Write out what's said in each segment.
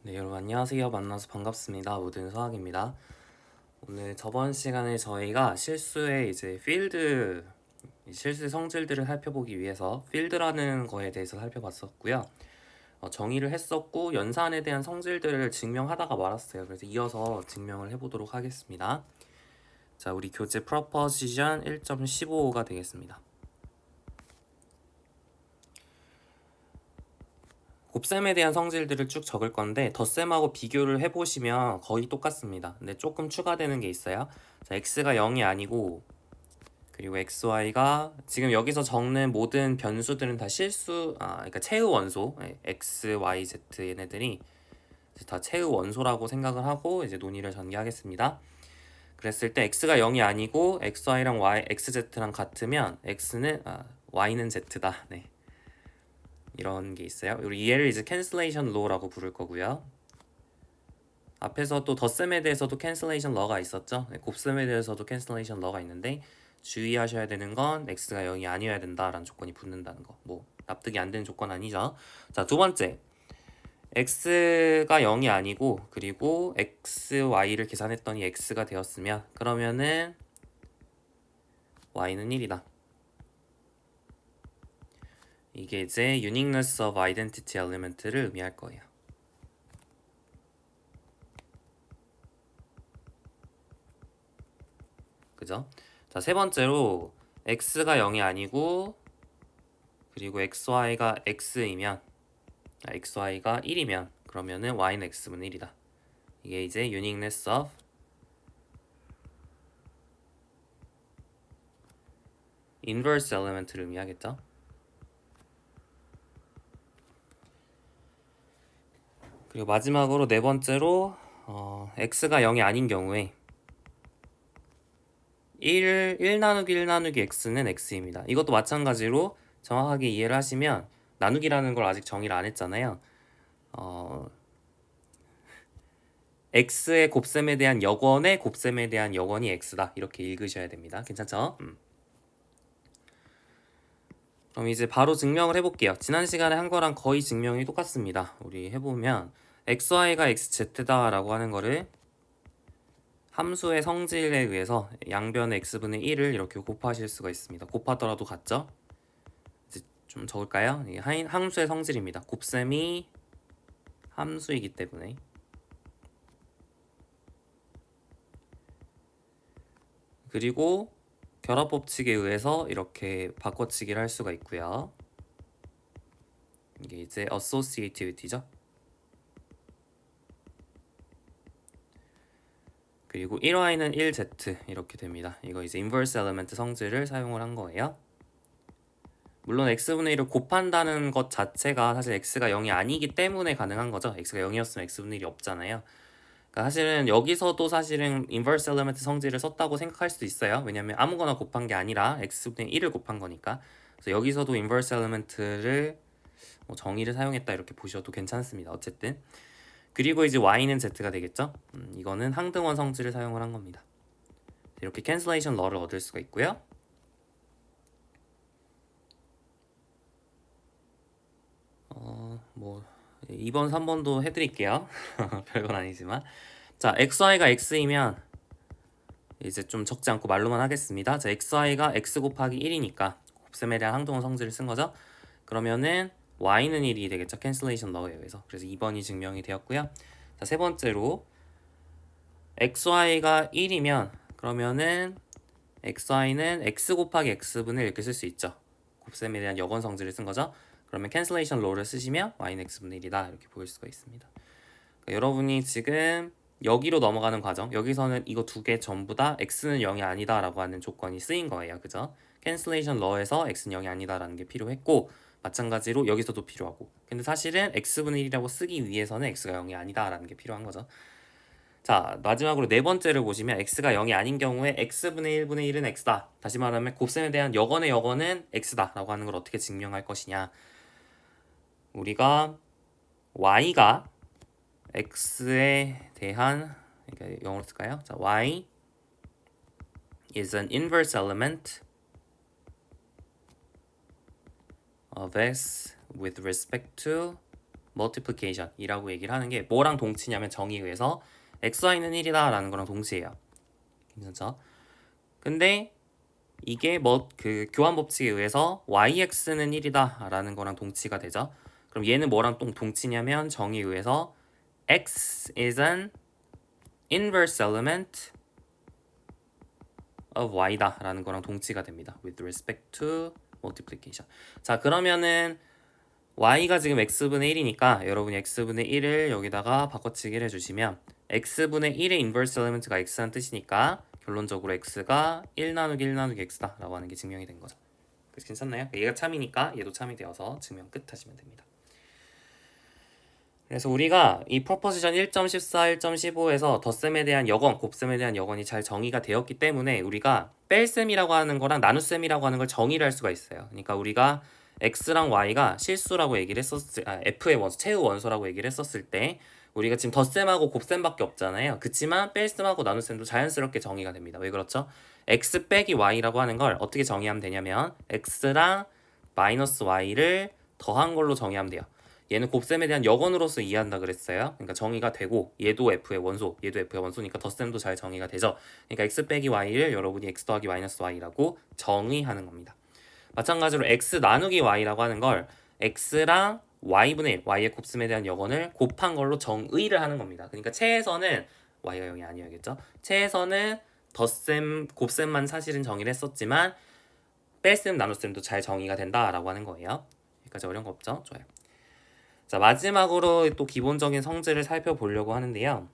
네, 여러분 안녕하세요. 만나서 반갑습니다. 모든 서학입니다. 오늘 저번 시간에 저희가 실수의 실수 성질들을 살펴보기 위해서 필드라는 거에 대해서 살펴봤었고요. 정의를 했었고 연산에 대한 성질들을 증명하다가 말았어요. 그래서 이어서 증명을 해보도록 하겠습니다. 자, 우리 교재 proposition 1.15가 되겠습니다. 곱셈에 대한 성질들을 쭉 적을 건데 덧셈하고 비교를 해보시면 거의 똑같습니다. 근데 조금 추가되는 게 있어요. 자, x가 0이 아니고 그리고 xy가 지금 여기서 적는 모든 변수들은 다 그러니까 최의 원소 x, y, z 얘네들이 다 최의 원소라고 생각을 하고 이제 논의를 전개하겠습니다. 그랬을 때 x가 0이 아니고 xy랑 y, xz랑 같으면 y는 z다. 네. 이런 게 있어요. 우리 얘를 이제 cancellation law라고 부를 거고요. 앞에서 또 덧셈에 대해서도 cancellation law가 있었죠. 곱셈에 대해서도 cancellation law가 있는데 주의하셔야 되는 건 x가 0이 아니어야 된다라는 조건이 붙는다는 거. 뭐 납득이 안 되는 조건 아니죠. 자, 두 번째. x가 0이 아니고 그리고 xy를 계산했더니 x가 되었으면 그러면은 y는 1이다. 이게 이제 uniqueness of identity element를 의미할 거예요. 그죠? 자, 세 번째로 x가 0이 아니고 그리고 xy가 xy가 1이면 그러면은 y는 x분의 1이다. 이게 이제 uniqueness of inverse element를 의미하겠죠? 그리고 마지막으로 네 번째로 x가 0이 아닌 경우에 1 나누기 1 나누기 x는 x입니다. 이것도 마찬가지로 정확하게 이해를 하시면 나누기라는 걸 아직 정의를 안 했잖아요. x의 곱셈에 대한 역원의 곱셈에 대한 역원이 x다. 이렇게 읽으셔야 됩니다. 괜찮죠? 그럼 이제 바로 증명을 해볼게요. 지난 시간에 한 거랑 거의 증명이 똑같습니다. 우리 해보면 xy가 xz다 라고 하는 거를 함수의 성질에 의해서 양변의 x분의 1을 이렇게 곱하실 수가 있습니다. 곱하더라도 같죠? 이제 좀 적을까요? 이게 함수의 성질입니다. 곱셈이 함수이기 때문에 그리고 결합법칙에 의해서 이렇게 바꿔치기를 할 수가 있고요. 이게 이제 associativity죠. 그리고 1y는 1z 이렇게 됩니다. 이거 이제 inverse element 성질을 사용을 한 거예요. 물론 x분의 1을 곱한다는 것 자체가 사실 x가 0이 아니기 때문에 가능한 거죠. x가 0이었으면 x분의 1이 없잖아요. 그러니까 사실은 여기서도 사실은 inverse element 성질을 썼다고 생각할 수도 있어요. 왜냐면 아무거나 곱한 게 아니라 x분의 1을 곱한 거니까. 그래서 여기서도 inverse element를 정의를 사용했다 이렇게 보셔도 괜찮습니다. 어쨌든 그리고 이제 y는 z가 되겠죠. 이거는 항등원 성질을 사용을 한 겁니다. 이렇게 cancellation law를 얻을 수가 있고요. 뭐 2번, 3번도 해드릴게요. 별건 아니지만 자, xy가 x이면 이제 좀 적지 않고 말로만 하겠습니다. 자, xy가 x 곱하기 1이니까 곱셈에 대한 항등원 성질을 쓴 거죠. 그러면은 y는 1이 되겠죠. cancellation law에 의해서. 그래서 2번이 증명이 되었고요. 자, 세 번째로 xy가 1이면 그러면은 xy는 x 곱하기 x분을 이렇게 쓸 수 있죠. 곱셈에 대한 역원 성질을 쓴 거죠. 그러면 cancellation law를 쓰시면 y는 x분의 1이다 이렇게 보일 수가 있습니다. 그러니까 여러분이 지금 여기로 넘어가는 과정, 여기서는 이거 두 개 전부 다 x는 0이 아니다 라고 하는 조건이 쓰인 거예요. 그죠? cancellation law에서 x는 0이 아니다 라는 게 필요했고 마찬가지로 여기서도 필요하고 근데 사실은 x분의 1이라고 쓰기 위해서는 x가 0이 아니다 라는 게 필요한 거죠. 자, 마지막으로 네 번째를 보시면 x가 0이 아닌 경우에 x분의 1분의 1은 x다. 다시 말하면 곱셈에 대한 역원의 역원은 x다 라고 하는 걸 어떻게 증명할 것이냐. 우리가 y가 x에 대한 그러니까 영어로 쓸까요? 자, y is an inverse element of s with respect to multiplication이라고 얘기를 하는 게 뭐랑 동치냐면 정의에 의해서 xy는 1이다 라는 거랑 동치예요. 괜찮죠? 근데 이게 그 교환 법칙에 의해서 yx는 1이다 라는 거랑 동치가 되죠. 그럼 얘는 뭐랑 또 동치냐면 정의에 의해서 x is an inverse element of y다 라는 거랑 동치가 됩니다. with respect to multiplication. 자, 그러면은 y가 지금 x분의 1이니까 여러분이 x분의 1을 여기다가 바꿔치기를 해주시면 x분의 1의 inverse element가 x라는 뜻이니까 결론적으로 x가 1 나누기 1 나누기 x다 라고 하는 게 증명이 된 거죠. 그래서 괜찮나요? 얘가 참이니까 얘도 참이 되어서 증명 끝 하시면 됩니다. 그래서 우리가 이 프로포지션 1.14, 1.15에서 덧셈에 대한 여건, 곱셈에 대한 여건이 잘 정의가 되었기 때문에 우리가 뺄셈이라고 하는 거랑 나눗셈이라고 하는 걸 정의를 할 수가 있어요. 그러니까 우리가 x랑 y가 실수라고 얘기를 했었을 f의 원소, 최후 원소라고 얘기를 했었을 때 우리가 지금 덧셈하고 곱셈밖에 없잖아요. 그치만 뺄셈하고 나눗셈도 자연스럽게 정의가 됩니다. 왜 그렇죠? x 빼기 y라고 하는 걸 어떻게 정의하면 되냐면 x랑 마이너스 y를 더한 걸로 정의하면 돼요. 얘는 곱셈에 대한 여건으로서 이해한다 그랬어요. 그러니까 정의가 되고 얘도 f의 원소, 얘도 f의 원소니까 덧셈도 잘 정의가 되죠. 그러니까 x 빼기 y를 여러분이 x 더하기 마이너스 y라고 정의하는 겁니다. 마찬가지로 x 나누기 y라고 하는 걸 x랑 y분의 1, y의 곱셈에 대한 여건을 곱한 걸로 정의를 하는 겁니다. 그러니까 체에서는 y가 0이 아니어야겠죠. 체에서는 덧셈, 곱셈만 사실은 정의를 했었지만 뺄셈, 나눗셈도 잘 정의가 된다라고 하는 거예요. 여기까지 어려운 거 없죠? 좋아요. 자, 마지막으로 또 기본적인 성질을 살펴보려고 하는데요.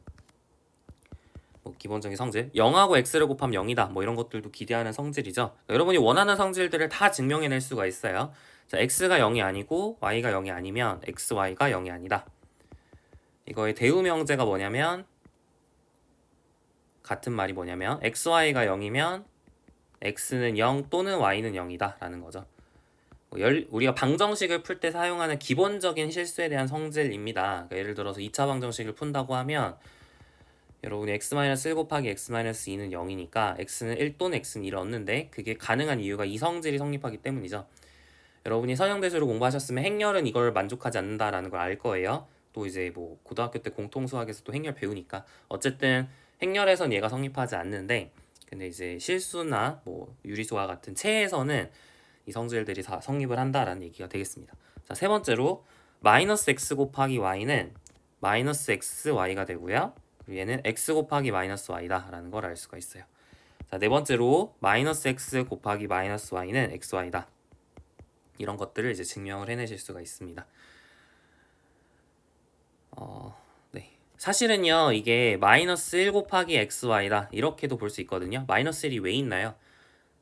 기본적인 성질 0하고 x를 곱하면 0이다 뭐 이런 것들도 기대하는 성질이죠. 여러분이 원하는 성질들을 다 증명해낼 수가 있어요. 자, x가 0이 아니고 y가 0이 아니면 xy가 0이 아니다. 이거의 대우명제가 뭐냐면 같은 말이 뭐냐면 xy가 0이면 x는 0 또는 y는 0이다 라는 거죠. 우리가 방정식을 풀 때 사용하는 기본적인 실수에 대한 성질입니다. 그러니까 예를 들어서 2차 방정식을 푼다고 하면 여러분이 x-1 곱하기 x-2는 0이니까 x는 1 또는 x는 1을 얻는데 그게 가능한 이유가 이 성질이 성립하기 때문이죠. 여러분이 선형대수를 공부하셨으면 행렬은 이걸 만족하지 않는다라는 걸 알 거예요. 또 이제 뭐 고등학교 때 공통수학에서도 행렬 배우니까 어쨌든 행렬에선 얘가 성립하지 않는데 근데 이제 실수나 뭐 유리수와 같은 체에서는 이 성질들이 다 성립을 한다라는 얘기가 되겠습니다. 자, 세 번째로 마이너스 x 곱하기 y는 마이너스 xy가 되고요. 그리고 얘는 x 곱하기 마이너스 y다 라는 걸 알 수가 있어요. 자, 네 번째로 마이너스 x 곱하기 마이너스 y는 xy다. 이런 것들을 이제 증명을 해내실 수가 있습니다. 네. 사실은요 이게 마이너스 1 곱하기 xy다 이렇게도 볼 수 있거든요. 마이너스 1이 왜 있나요?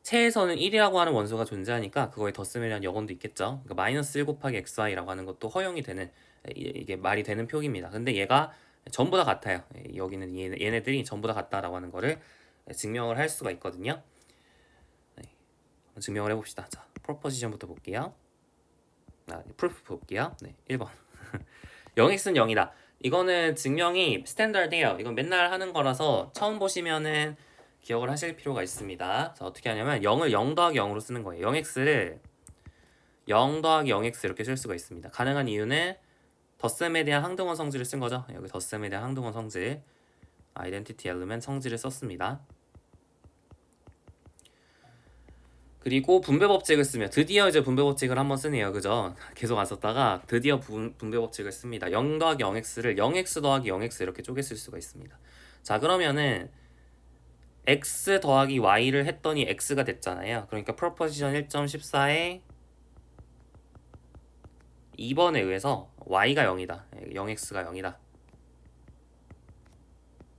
체에서는 1이라고 하는 원소가 존재하니까 그거에 덧셈에 대한 여건도 있겠죠. 그러니까 마이너스 1 곱하기 xy라고 하는 것도 허용이 되는 이게 말이 되는 표기입니다. 근데 얘가 전부 다 같아요. 여기는 얘네들이 전부 다 같다라고 하는 거를 증명을 할 수가 있거든요. 네, 한번 증명을 해봅시다. 자, 프로포지션부터 볼게요. 프루프 볼게요. 네, 1번 0x는 0이다. 이거는 증명이 스탠다드예요. 이건 맨날 하는 거라서 처음 보시면은 기억을 하실 필요가 있습니다. 자, 어떻게 하냐면 0을 0 더하기 0으로 쓰는 거예요. 0x를 0 더하기 0x 이렇게 쓸 수가 있습니다. 가능한 이유는 덧셈에 대한 항등원 성질을 쓴 거죠. 여기 덧셈에 대한 항등원 성질 아이덴티티 엘리먼트 성질을 썼습니다. 그리고 분배 법칙을 쓰면 드디어 이제 분배 법칙을 한번 쓰네요. 그죠? 계속 안 썼다가 드디어 분배 법칙을 씁니다. 0 더하기 0x를 0x 더하기 0x 이렇게 쪼개 쓸 수가 있습니다. 자, 그러면은 x 더하기 y를 했더니 x가 됐잖아요. 그러니까 프로포지션 1.14에 2번에 의해서 y가 0이다. 0x가 0이다.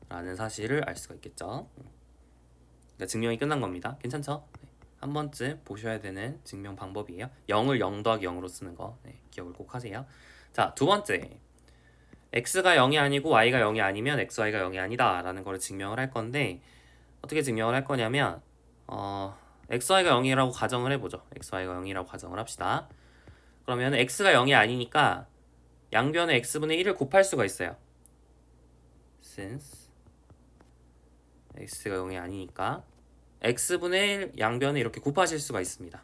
라는 사실을 알 수가 있겠죠. 그러니까 증명이 끝난 겁니다. 괜찮죠? 한 번쯤 보셔야 되는 증명 방법이에요. 0을 0 더하기 0으로 쓰는 거 기억을 꼭 하세요. 자, 두 번째 x가 0이 아니고 y가 0이 아니면 xy가 0이 아니다 라는 걸 증명을 할 건데 어떻게 증명을 할 거냐면 xy가 0이라고 가정을 해보죠. xy가 0이라고 가정을 합시다. 그러면 x가 0이 아니니까 양변에 x분의 1을 곱할 수가 있어요. since x가 0이 아니니까 x분의 1 양변에 이렇게 곱하실 수가 있습니다.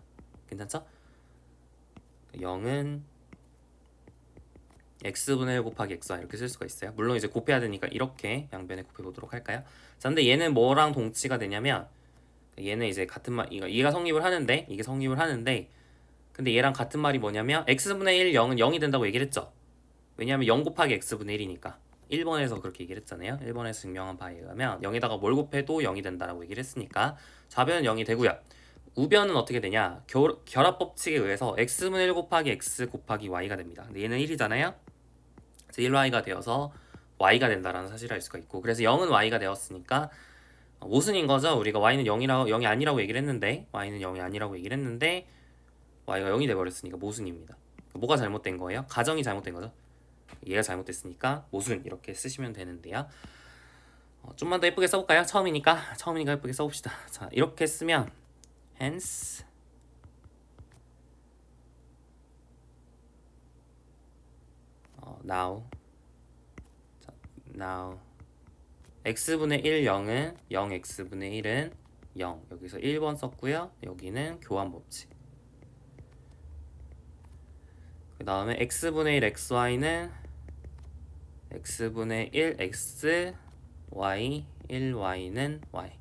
괜찮죠? 0은 x분의 1 곱하기 xy 이렇게 쓸 수가 있어요. 물론 이제 곱해야 되니까 이렇게 양변에 곱해 보도록 할까요? 자, 근데 얘는 뭐랑 동치가 되냐면 얘는 이제 같은 말, 얘가 성립을 하는데 이게 성립을 하는데 근데 얘랑 같은 말이 뭐냐면 x분의 1 0은 0이 된다고 얘기를 했죠. 왜냐하면 0 곱하기 x분의 1이니까 1번에서 그렇게 얘기를 했잖아요. 1번에서 증명한 바에 의하면 0에다가 뭘 곱해도 0이 된다라고 얘기를 했으니까 좌변은 0이 되고요. 우변은 어떻게 되냐? 결합법칙에 의해서 x분의 1 곱하기 x 곱하기 y가 됩니다. 근데 얘는 1이잖아요. 그래서 1y가 되어서 y가 된다라는 사실을 알 수가 있고, 그래서 0은 y가 되었으니까 모순인 거죠. 우리가 y는 0이 아니라고 얘기를 했는데 y는 0이 아니라고 얘기를 했는데 y가 0이 돼버렸으니까 모순입니다. 뭐가 잘못된 거예요? 가정이 잘못된 거죠. 얘가 잘못됐으니까 모순 이렇게 쓰시면 되는데요. 좀만 더 예쁘게 써볼까요? 처음이니까 예쁘게 써봅시다. 자, 이렇게 쓰면 hence now x분의 1 0은 0x분의 1은 0 여기서 1번 썼고요. 여기는 교환법칙. 그 다음에 x분의 1 xy는 x분의 1 x y 1y는 y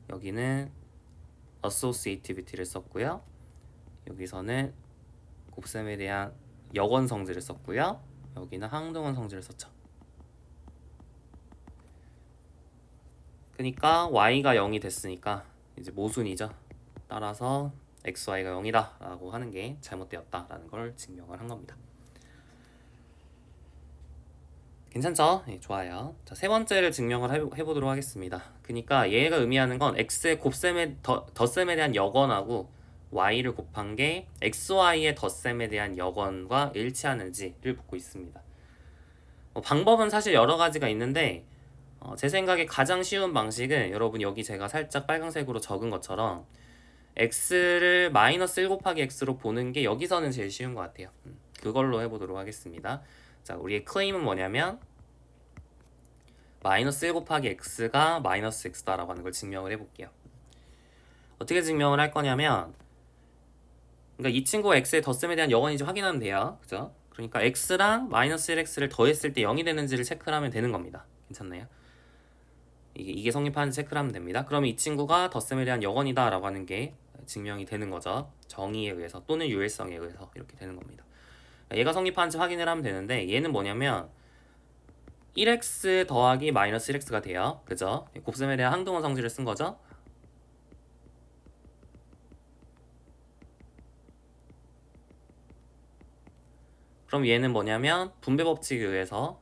여기는 associativity를 썼고요. 여기서는 곱셈에 대한 역원 성질을 썼고요. 여기는 항등원 성질을 썼죠. 그러니까 y가 0이 됐으니까 이제 모순이죠. 따라서 xy가 0이다 라고 하는 게 잘못되었다 라는 걸 증명을 한 겁니다. 괜찮죠? 네, 좋아요. 자, 세 번째를 증명을 해보도록 하겠습니다. 그러니까 얘가 의미하는 건 x의 덧셈에 대한 역원하고 y를 곱한 게 xy의 덧셈에 대한 역원과 일치하는지를 보고 있습니다. 방법은 사실 여러 가지가 있는데 제 생각에 가장 쉬운 방식은 여러분 여기 제가 살짝 빨간색으로 적은 것처럼 x를 마이너스 1 곱하기 x로 보는 게 여기서는 제일 쉬운 것 같아요. 그걸로 해보도록 하겠습니다. 자, 우리의 클레임은 뭐냐면 마이너스 1 곱하기 x가 마이너스 x다라고 하는 걸 증명을 해볼게요. 어떻게 증명을 할 거냐면 그러니까 이 친구가 x의 덧셈에 대한 역원인지 확인하면 돼요. 그죠? 그러니까 x랑 마이너스 1x를 더했을 때 0이 되는지를 체크를 하면 되는 겁니다. 괜찮나요? 이게 성립하는지 체크를 하면 됩니다. 그러면 이 친구가 덧셈에 대한 역원이다 라고 하는 게 증명이 되는 거죠. 정의에 의해서 또는 유일성에 의해서 이렇게 되는 겁니다. 얘가 성립하는지 확인을 하면 되는데 얘는 뭐냐면 1x 더하기 마이너스 1x가 돼요. 그죠? 곱셈에 대한 항등원 성질을 쓴 거죠. 그럼 얘는 뭐냐면 분배 법칙에 의해서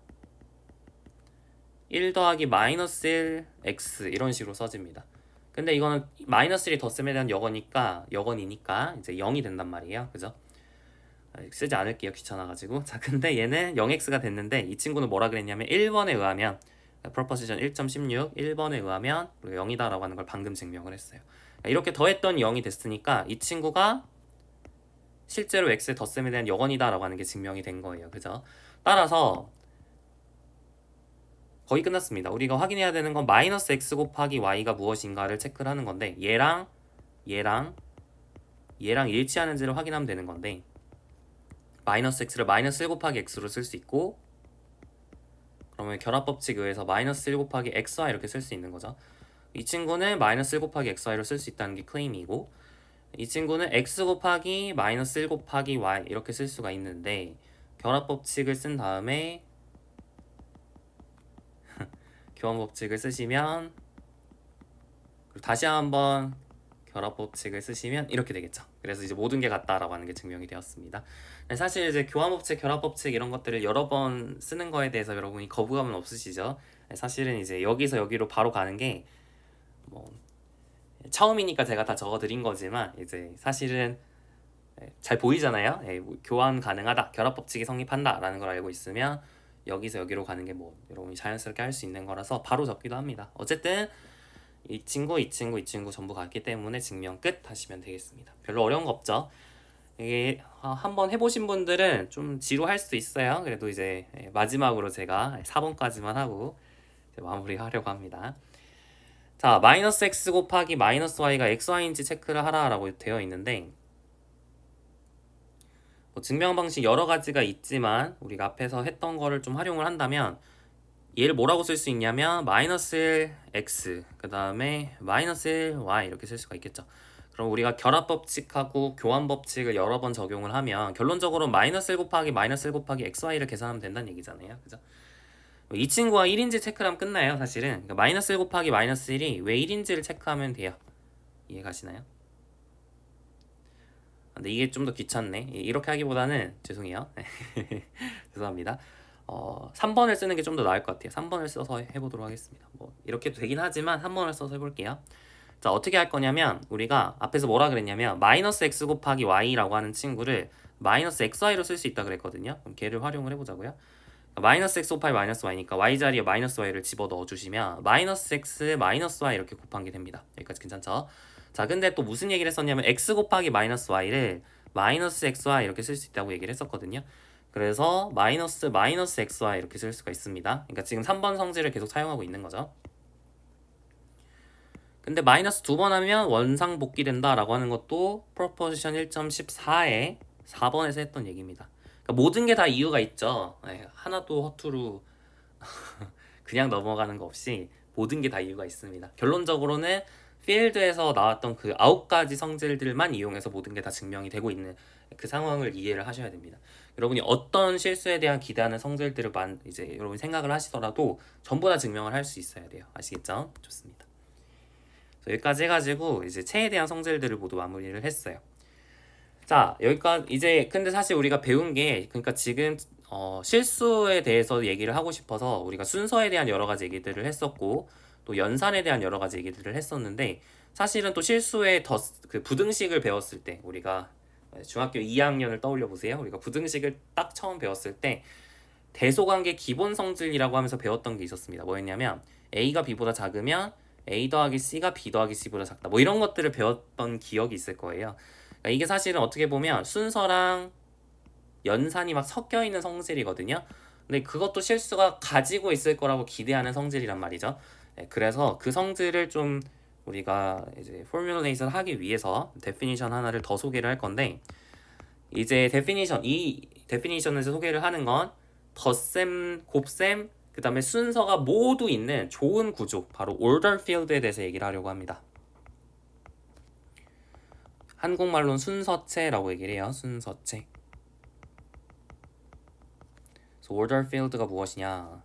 1 더하기 마이너스 1 x 이런 식으로 써집니다. 근데 이거는 마이너스 1이 덧셈에 대한 역원이니까 이제 0이 된단 말이에요. 그죠? 쓰지 않을게요. 귀찮아가지고. 자, 근데 얘는 0x가 됐는데 이 친구는 뭐라 그랬냐면 1번에 의하면 proposition 1.16 1번에 의하면 우리가 0이다 라고 하는 걸 방금 증명을 했어요. 이렇게 더했더니 0이 됐으니까 이 친구가 실제로 x의 덧셈에 대한 역원이다 라고 하는 게 증명이 된 거예요. 그죠? 따라서 거의 끝났습니다. 우리가 확인해야 되는 건 마이너스 x 곱하기 y가 무엇인가를 체크를 하는 건데 얘랑 일치하는지를 확인하면 되는 건데 마이너스 x를 마이너스 1 곱하기 x로 쓸 수 있고 그러면 결합법칙에 의해서 마이너스 1 곱하기 xy 이렇게 쓸 수 있는 거죠. 이 친구는 마이너스 1 곱하기 xy로 쓸 수 있다는 게 클레임이고 이 친구는 x 곱하기 마이너스 1 곱하기 y 이렇게 쓸 수가 있는데 결합법칙을 쓴 다음에 교환법칙을 쓰시면 다시 한번 결합법칙을 쓰시면 이렇게 되겠죠. 그래서 이제 모든 게 같다라고 하는 게 증명이 되었습니다. 사실 이제 교환법칙, 결합법칙 이런 것들을 여러 번 쓰는 거에 대해서 여러분이 거부감은 없으시죠? 사실은 이제 여기서 여기로 바로 가는 게 뭐 처음이니까 제가 다 적어드린 거지만 이제 사실은 잘 보이잖아요. 교환 가능하다, 결합법칙이 성립한다 라는 걸 알고 있으면 여기서 여기로 가는 게 뭐 여러분이 자연스럽게 할 수 있는 거라서 바로 적기도 합니다. 어쨌든 이 친구 전부 같기 때문에 증명 끝 하시면 되겠습니다. 별로 어려운 거 없죠. 이게 한번 해보신 분들은 좀 지루할 수도 있어요. 그래도 이제 마지막으로 제가 4번까지만 하고 이제 마무리하려고 합니다. 자, 마이너스 x 곱하기 마이너스 y가 xy인지 체크를 하라라고 되어 있는데 뭐 증명 방식 여러 가지가 있지만 우리가 앞에서 했던 거를 좀 활용을 한다면 얘를 뭐라고 쓸 수 있냐면 마이너스 x 그 다음에 마이너스 y 이렇게 쓸 수가 있겠죠. 그럼 우리가 결합 법칙하고 교환 법칙을 여러 번 적용을 하면 결론적으로 마이너스 1 곱하기 마이너스 1 곱하기 xy를 계산하면 된다는 얘기잖아요. 그죠? 이 친구가 1인지 체크를 하면 끝나요. 사실은 그러니까 마이너스 1 곱하기 마이너스 1이 왜 1인지를 체크하면 돼요. 이해가시나요? 근데 이게 좀 더 귀찮네. 이렇게 하기보다는 죄송해요. 죄송합니다. 3번을 쓰는 게 좀 더 나을 것 같아요. 3번을 써서 해보도록 하겠습니다. 뭐 이렇게도 되긴 하지만 3번을 써서 해볼게요. 자, 어떻게 할 거냐면 우리가 앞에서 뭐라 그랬냐면 마이너스 x 곱하기 y라고 하는 친구를 마이너스 xy로 쓸 수 있다 그랬거든요. 그럼 걔를 활용을 해보자고요. 마이너스 x 곱하기 마이너스 y니까 y 자리에 마이너스 y를 집어 넣어주시면 마이너스 x 마이너스 y 이렇게 곱한 게 됩니다. 여기까지 괜찮죠? 자, 근데 또 무슨 얘기를 했었냐면 x 곱하기 마이너스 y를 마이너스 xy 이렇게 쓸 수 있다고 얘기를 했었거든요. 그래서 마이너스 xy 이렇게 쓸 수가 있습니다. 그러니까 지금 3번 성질을 계속 사용하고 있는 거죠. 근데 마이너스 2번 하면 원상복귀 된다라고 하는 것도 프로포지션 1.14에 4번에서 했던 얘기입니다. 그러니까 모든 게 다 이유가 있죠. 하나도 허투루 그냥 넘어가는 거 없이 모든 게 다 이유가 있습니다. 결론적으로는 필드에서 나왔던 그 9가지 성질들만 이용해서 모든 게 다 증명이 되고 있는 그 상황을 이해를 하셔야 됩니다. 여러분이 어떤 실수에 대한 기대하는 성질들을 이제 여러분 생각을 하시더라도 전부 다 증명을 할 수 있어야 돼요. 아시겠죠? 좋습니다. 여기까지 해가지고 이제 체에 대한 성질들을 모두 마무리를 했어요. 자, 여기까지 이제 근데 사실 우리가 배운 게 그러니까 지금 실수에 대해서 얘기를 하고 싶어서 우리가 순서에 대한 여러 가지 얘기들을 했었고 또 연산에 대한 여러 가지 얘기들을 했었는데 사실은 또 실수에 그 부등식을 배웠을 때 우리가 중학교 2학년을 떠올려 보세요. 우리가 부등식을 딱 처음 배웠을 때 대소관계 기본 성질이라고 하면서 배웠던 게 있었습니다. 뭐였냐면 A가 B보다 작으면 A 더하기 C가 B 더하기 C보다 작다. 뭐 이런 것들을 배웠던 기억이 있을 거예요. 그러니까 이게 사실은 어떻게 보면 순서랑 연산이 막 섞여 있는 성질이거든요. 근데 그것도 실수가 가지고 있을 거라고 기대하는 성질이란 말이죠. 그래서 그 성질을 좀 우리가 이제 포뮬레이션 하기 위해서 데피니션 하나를 더 소개를 할 건데 이제 이 데피니션에서 소개를 하는 건 덧셈, 곱셈, 그 다음에 순서가 모두 있는 좋은 구조, 바로 order field에 대해서 얘기를 하려고 합니다. 한국말로는 순서체라고 얘기를 해요. 순서체. 그래서 order field가 무엇이냐?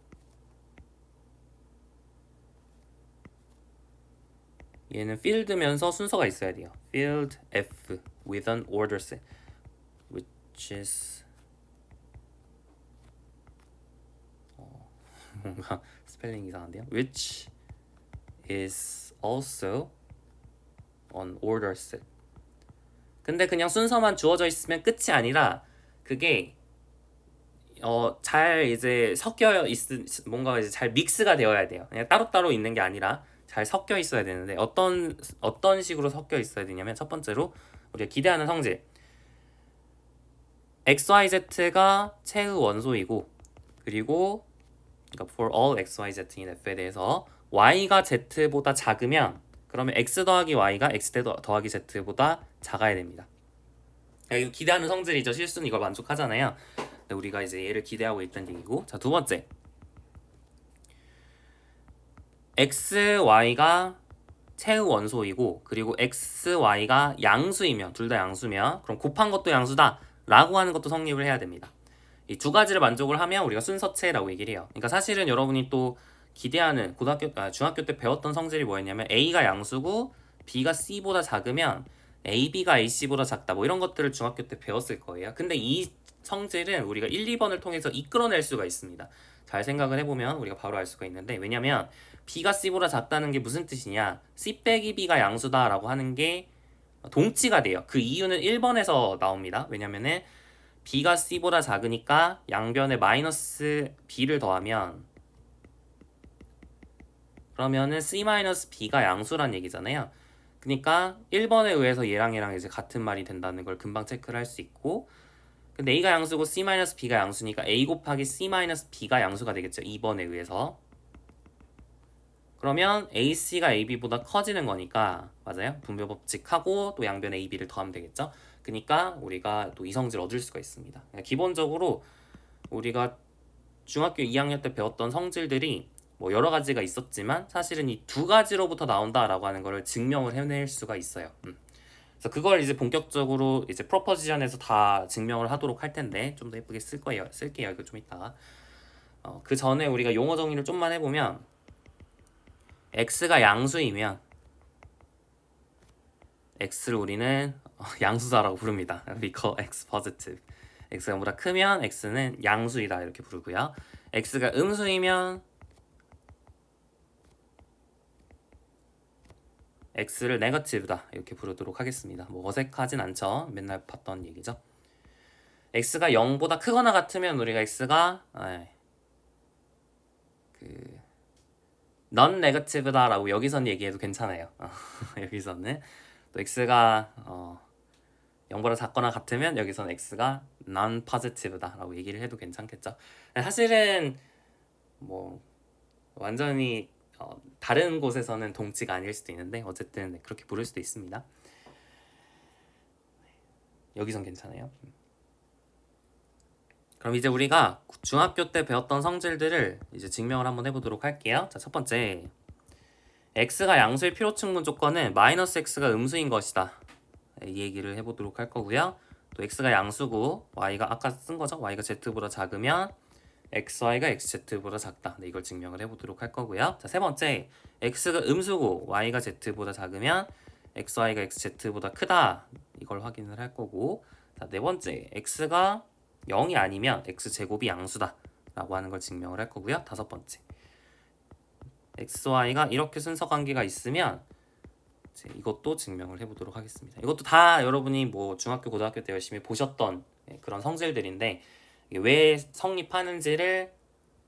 얘는 field면서 순서가 있어야 돼요. field F with an order set, which is 뭔가 스펠링 이상한데요. which is also an order set. 근데 그냥 순서만 주어져 있으면 끝이 아니라 그게 잘 이제 뭔가 이제 잘 믹스가 되어야 돼요. 그냥 따로따로 있는 게 아니라 잘 섞여 있어야 되는데 어떤 식으로 섞여 있어야 되냐면 첫 번째로 우리가 기대하는 성질 XYZ가 최의 원소이고 그리고 그러니까 for all XYZ인 F에 대해서 Y가 Z보다 작으면 그러면 X 더하기 Y가 X 더하기 Z보다 작아야 됩니다. 이거 기대하는 성질이죠. 실수는 이걸 만족하잖아요. 근데 우리가 이제 얘를 기대하고 있다는 얘기고 자, 두 번째 XY가 최의 원소이고 그리고 XY가 양수이면 둘 다 양수면 그럼 곱한 것도 양수다 라고 하는 것도 성립을 해야 됩니다. 이 두 가지를 만족을 하면 우리가 순서체라고 얘기를 해요. 그러니까 사실은 여러분이 또 기대하는 중학교 때 배웠던 성질이 뭐였냐면 A가 양수고 B가 C보다 작으면 AB가 AC보다 작다 뭐 이런 것들을 중학교 때 배웠을 거예요. 근데 이 성질은 우리가 1, 2번을 통해서 이끌어낼 수가 있습니다. 잘 생각을 해보면 우리가 바로 알 수가 있는데 왜냐면 B가 C보다 작다는 게 무슨 뜻이냐 C 빼기 B가 양수다 라고 하는 게 동치가 돼요. 그 이유는 1번에서 나옵니다. 왜냐면은 B가 C보다 작으니까 양변에 마이너스 B를 더하면 그러면은 C-B가 양수란 얘기잖아요. 그러니까 1번에 의해서 얘랑 이제 같은 말이 된다는 걸 금방 체크를 할 수 있고 근데 A가 양수고 C-B가 양수니까 A 곱하기 C-B가 양수가 되겠죠. 2번에 의해서. 그러면 AC가 AB보다 커지는 거니까 맞아요? 분배 법칙하고 또 양변에 AB를 더하면 되겠죠. 그러니까 우리가 또 이성질을 얻을 수가 있습니다. 기본적으로 우리가 중학교 2학년 때 배웠던 성질들이 뭐 여러 가지가 있었지만 사실은 이 두 가지로부터 나온다라고 하는 거를 증명을 해낼 수가 있어요. 그래서 그걸 이제 본격적으로 이제 프로포지션에서 다 증명을 하도록 할 텐데 좀 더 예쁘게 쓸게요. 이거 좀 이따가. 그 전에 우리가 용어 정리를 좀만 해보면 x가 양수이면 x를 우리는 양수다라고 부릅니다. We call x positive. x가 보다 크면 x는 양수이다 이렇게 부르고요. x가 음수이면 x를 네거티브다 이렇게 부르도록 하겠습니다. 뭐 어색하진 않죠. 맨날 봤던 얘기죠. x가 0보다 크거나 같으면 우리가 x가 non negative다라고 여기선 얘기해도 괜찮아요. 여기서는 또 x가 0보다 작거나 같으면 여기선 x가 non positive다라고 얘기를 해도 괜찮겠죠. 사실은 뭐 완전히 다른 곳에서는 동치가 아닐 수도 있는데 어쨌든 그렇게 부를 수도 있습니다. 여기선 괜찮아요. 그럼 이제 우리가 중학교 때 배웠던 성질들을 이제 증명을 한번 해보도록 할게요. 자, 첫 번째, x가 양수의 필요충분 조건은 마이너스 x가 음수인 것이다. 이 얘기를 해보도록 할 거고요. 또 x가 양수고 y가 아까 쓴 거죠. y가 z보다 작으면 xy가 xz보다 작다. 네, 이걸 증명을 해보도록 할 거고요. 자, 세 번째, x가 음수고 y가 z보다 작으면 xy가 xz보다 크다. 이걸 확인을 할 거고, 자, 네 번째, x가 0이 아니면 x제곱이 양수다 라고 하는 걸 증명을 할 거고요. 다섯 번째, xy가 이렇게 순서 관계가 있으면 이것도 증명을 해보도록 하겠습니다. 이것도 다 여러분이 뭐 중학교 고등학교 때 열심히 보셨던 그런 성질들인데 이게 왜 성립하는지를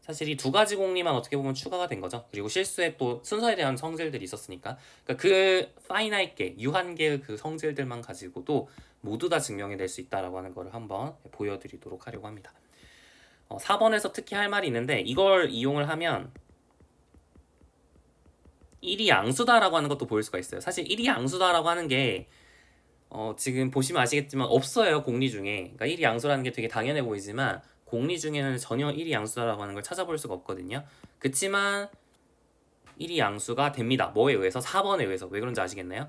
사실 이 두 가지 공리만 어떻게 보면 추가가 된 거죠. 그리고 실수에 또 순서에 대한 성질들이 있었으니까 그러니까 그 파이나이트계 유한계의 그 성질들만 가지고도 모두 다 증명이 될 수 있다라고 하는 거를 한번 보여드리도록 하려고 합니다. 4번에서 특히 할 말이 있는데 이걸 이용을 하면 1이 양수다라고 하는 것도 보일 수가 있어요. 사실 1이 양수다라고 하는 게 지금 보시면 아시겠지만 없어요. 공리 중에. 그러니까 1이 양수라는 게 되게 당연해 보이지만 공리 중에는 전혀 1이 양수다라고 하는 걸 찾아볼 수가 없거든요. 그치만 1이 양수가 됩니다. 뭐에 의해서? 4번에 의해서. 왜 그런지 아시겠나요?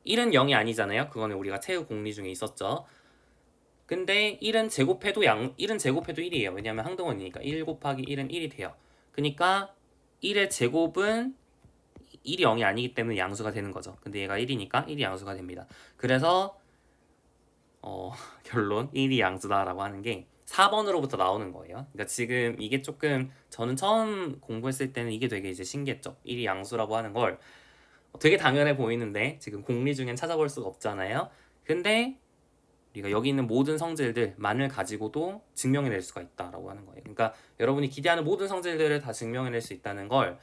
1은 0이 아니잖아요. 그거는 우리가 체육 공리 중에 있었죠. 근데 1은 제곱해도 1이에요. 왜냐하면 항등원이니까 1 곱하기 1은 1이 돼요. 그러니까 1의 제곱은 1이 0이 아니기 때문에 양수가 되는 거죠. 근데 얘가 1이니까 1이 양수가 됩니다. 그래서 결론 1이 양수다라고 하는 게 4번으로부터 나오는 거예요. 그러니까 지금 이게 조금 저는 처음 공부했을 때는 이게 되게 이제 신기했죠. 1이 양수라고 하는 걸 되게 당연해 보이는데 지금 공리 중엔 찾아볼 수가 없잖아요. 근데 우리가 여기 있는 모든 성질들만을 가지고도 증명해낼 수가 있다라고 하는 거예요. 그러니까 여러분이 기대하는 모든 성질들을 다 증명해낼 수 있다는 걸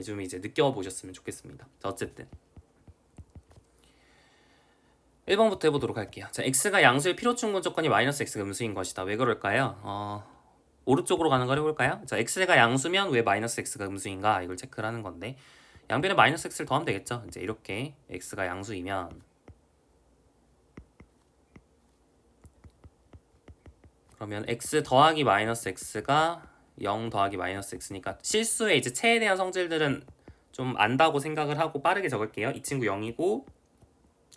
좀 이제 느껴보셨으면 좋겠습니다. 자, 어쨌든 1번부터 해보도록 할게요. 자, x가 양수의 필요충분 조건이 마이너스 x가 음수인 것이다. 왜 그럴까요? 오른쪽으로 가는 걸 해볼까요? 자, x가 양수면 왜 마이너스 x가 음수인가? 이걸 체크를 하는 건데 양변에 마이너스 x를 더하면 되겠죠. 이제 이렇게 x가 양수이면 그러면 x 더하기 마이너스 x가 0 더하기 마이너스 x니까 실수의 이제 체에 대한 성질들은 좀 안다고 생각을 하고 빠르게 적을게요. 이 친구 0이고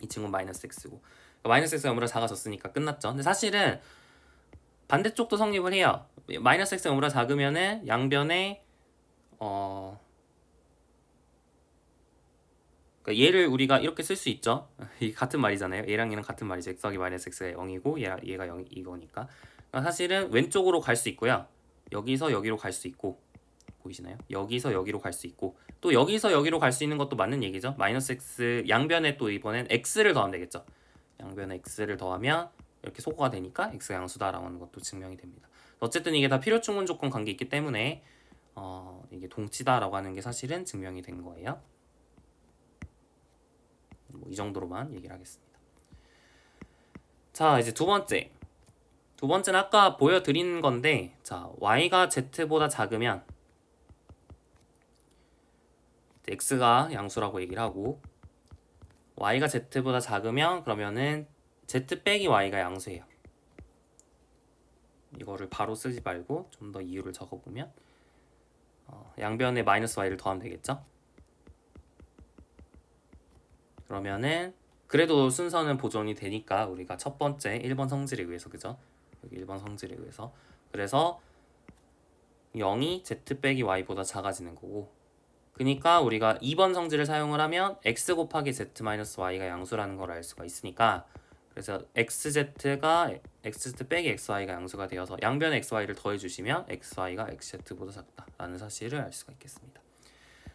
이 친구는 마이너스 x고 마이너스 x가 0보다 작아졌으니까 끝났죠. 근데 사실은 반대쪽도 성립을 해요. 마이너스 x가 0보다 작으면은 양변에 그러니까 얘를 우리가 이렇게 쓸 수 있죠. 이 같은 말이잖아요. 얘랑 얘는 같은 말이죠. x 더하기 마이너스 x가 0이고 얘가 0 이거니까 그러니까 사실은 왼쪽으로 갈 수 있고요. 여기서 여기로 갈 수 있고 보이시나요? 여기서 여기로 갈 수 있고 또 여기서 여기로 갈 수 있는 것도 맞는 얘기죠. 마이너스 x 양변에 또 이번엔 x를 더하면 되겠죠. 양변에 x를 더하면 이렇게 소거가 되니까 x가 양수다라고 하는 것도 증명이 됩니다. 어쨌든 이게 다 필요충분 조건 관계 있기 때문에 이게 동치다라고 하는 게 사실은 증명이 된 거예요. 뭐 이 정도로만 얘기를 하겠습니다. 자, 이제 두 번째는 아까 보여드린 건데 자, y가 z보다 작으면 x가 양수라고 얘기를 하고 y가 z보다 작으면 그러면은 z 빼기 y가 양수예요. 이거를 바로 쓰지 말고 좀 더 이유를 적어보면 양변에 마이너스 y를 더하면 되겠죠? 그러면은 그래도 순서는 보존이 되니까 우리가 첫 번째 1번 성질에 의해서 그죠? 여기 1번 성질에 의해서 그래서 0이 z 빼기 y보다 작아지는 거고 그러니까 우리가 2번 성질을 사용을 하면 x 곱하기 z 마이너스 y가 양수라는 걸 알 수가 있으니까 그래서 xz가 xz 빼기 xy가 양수가 되어서 양변에 xy를 더해주시면 xy가 xz보다 작다라는 사실을 알 수가 있겠습니다.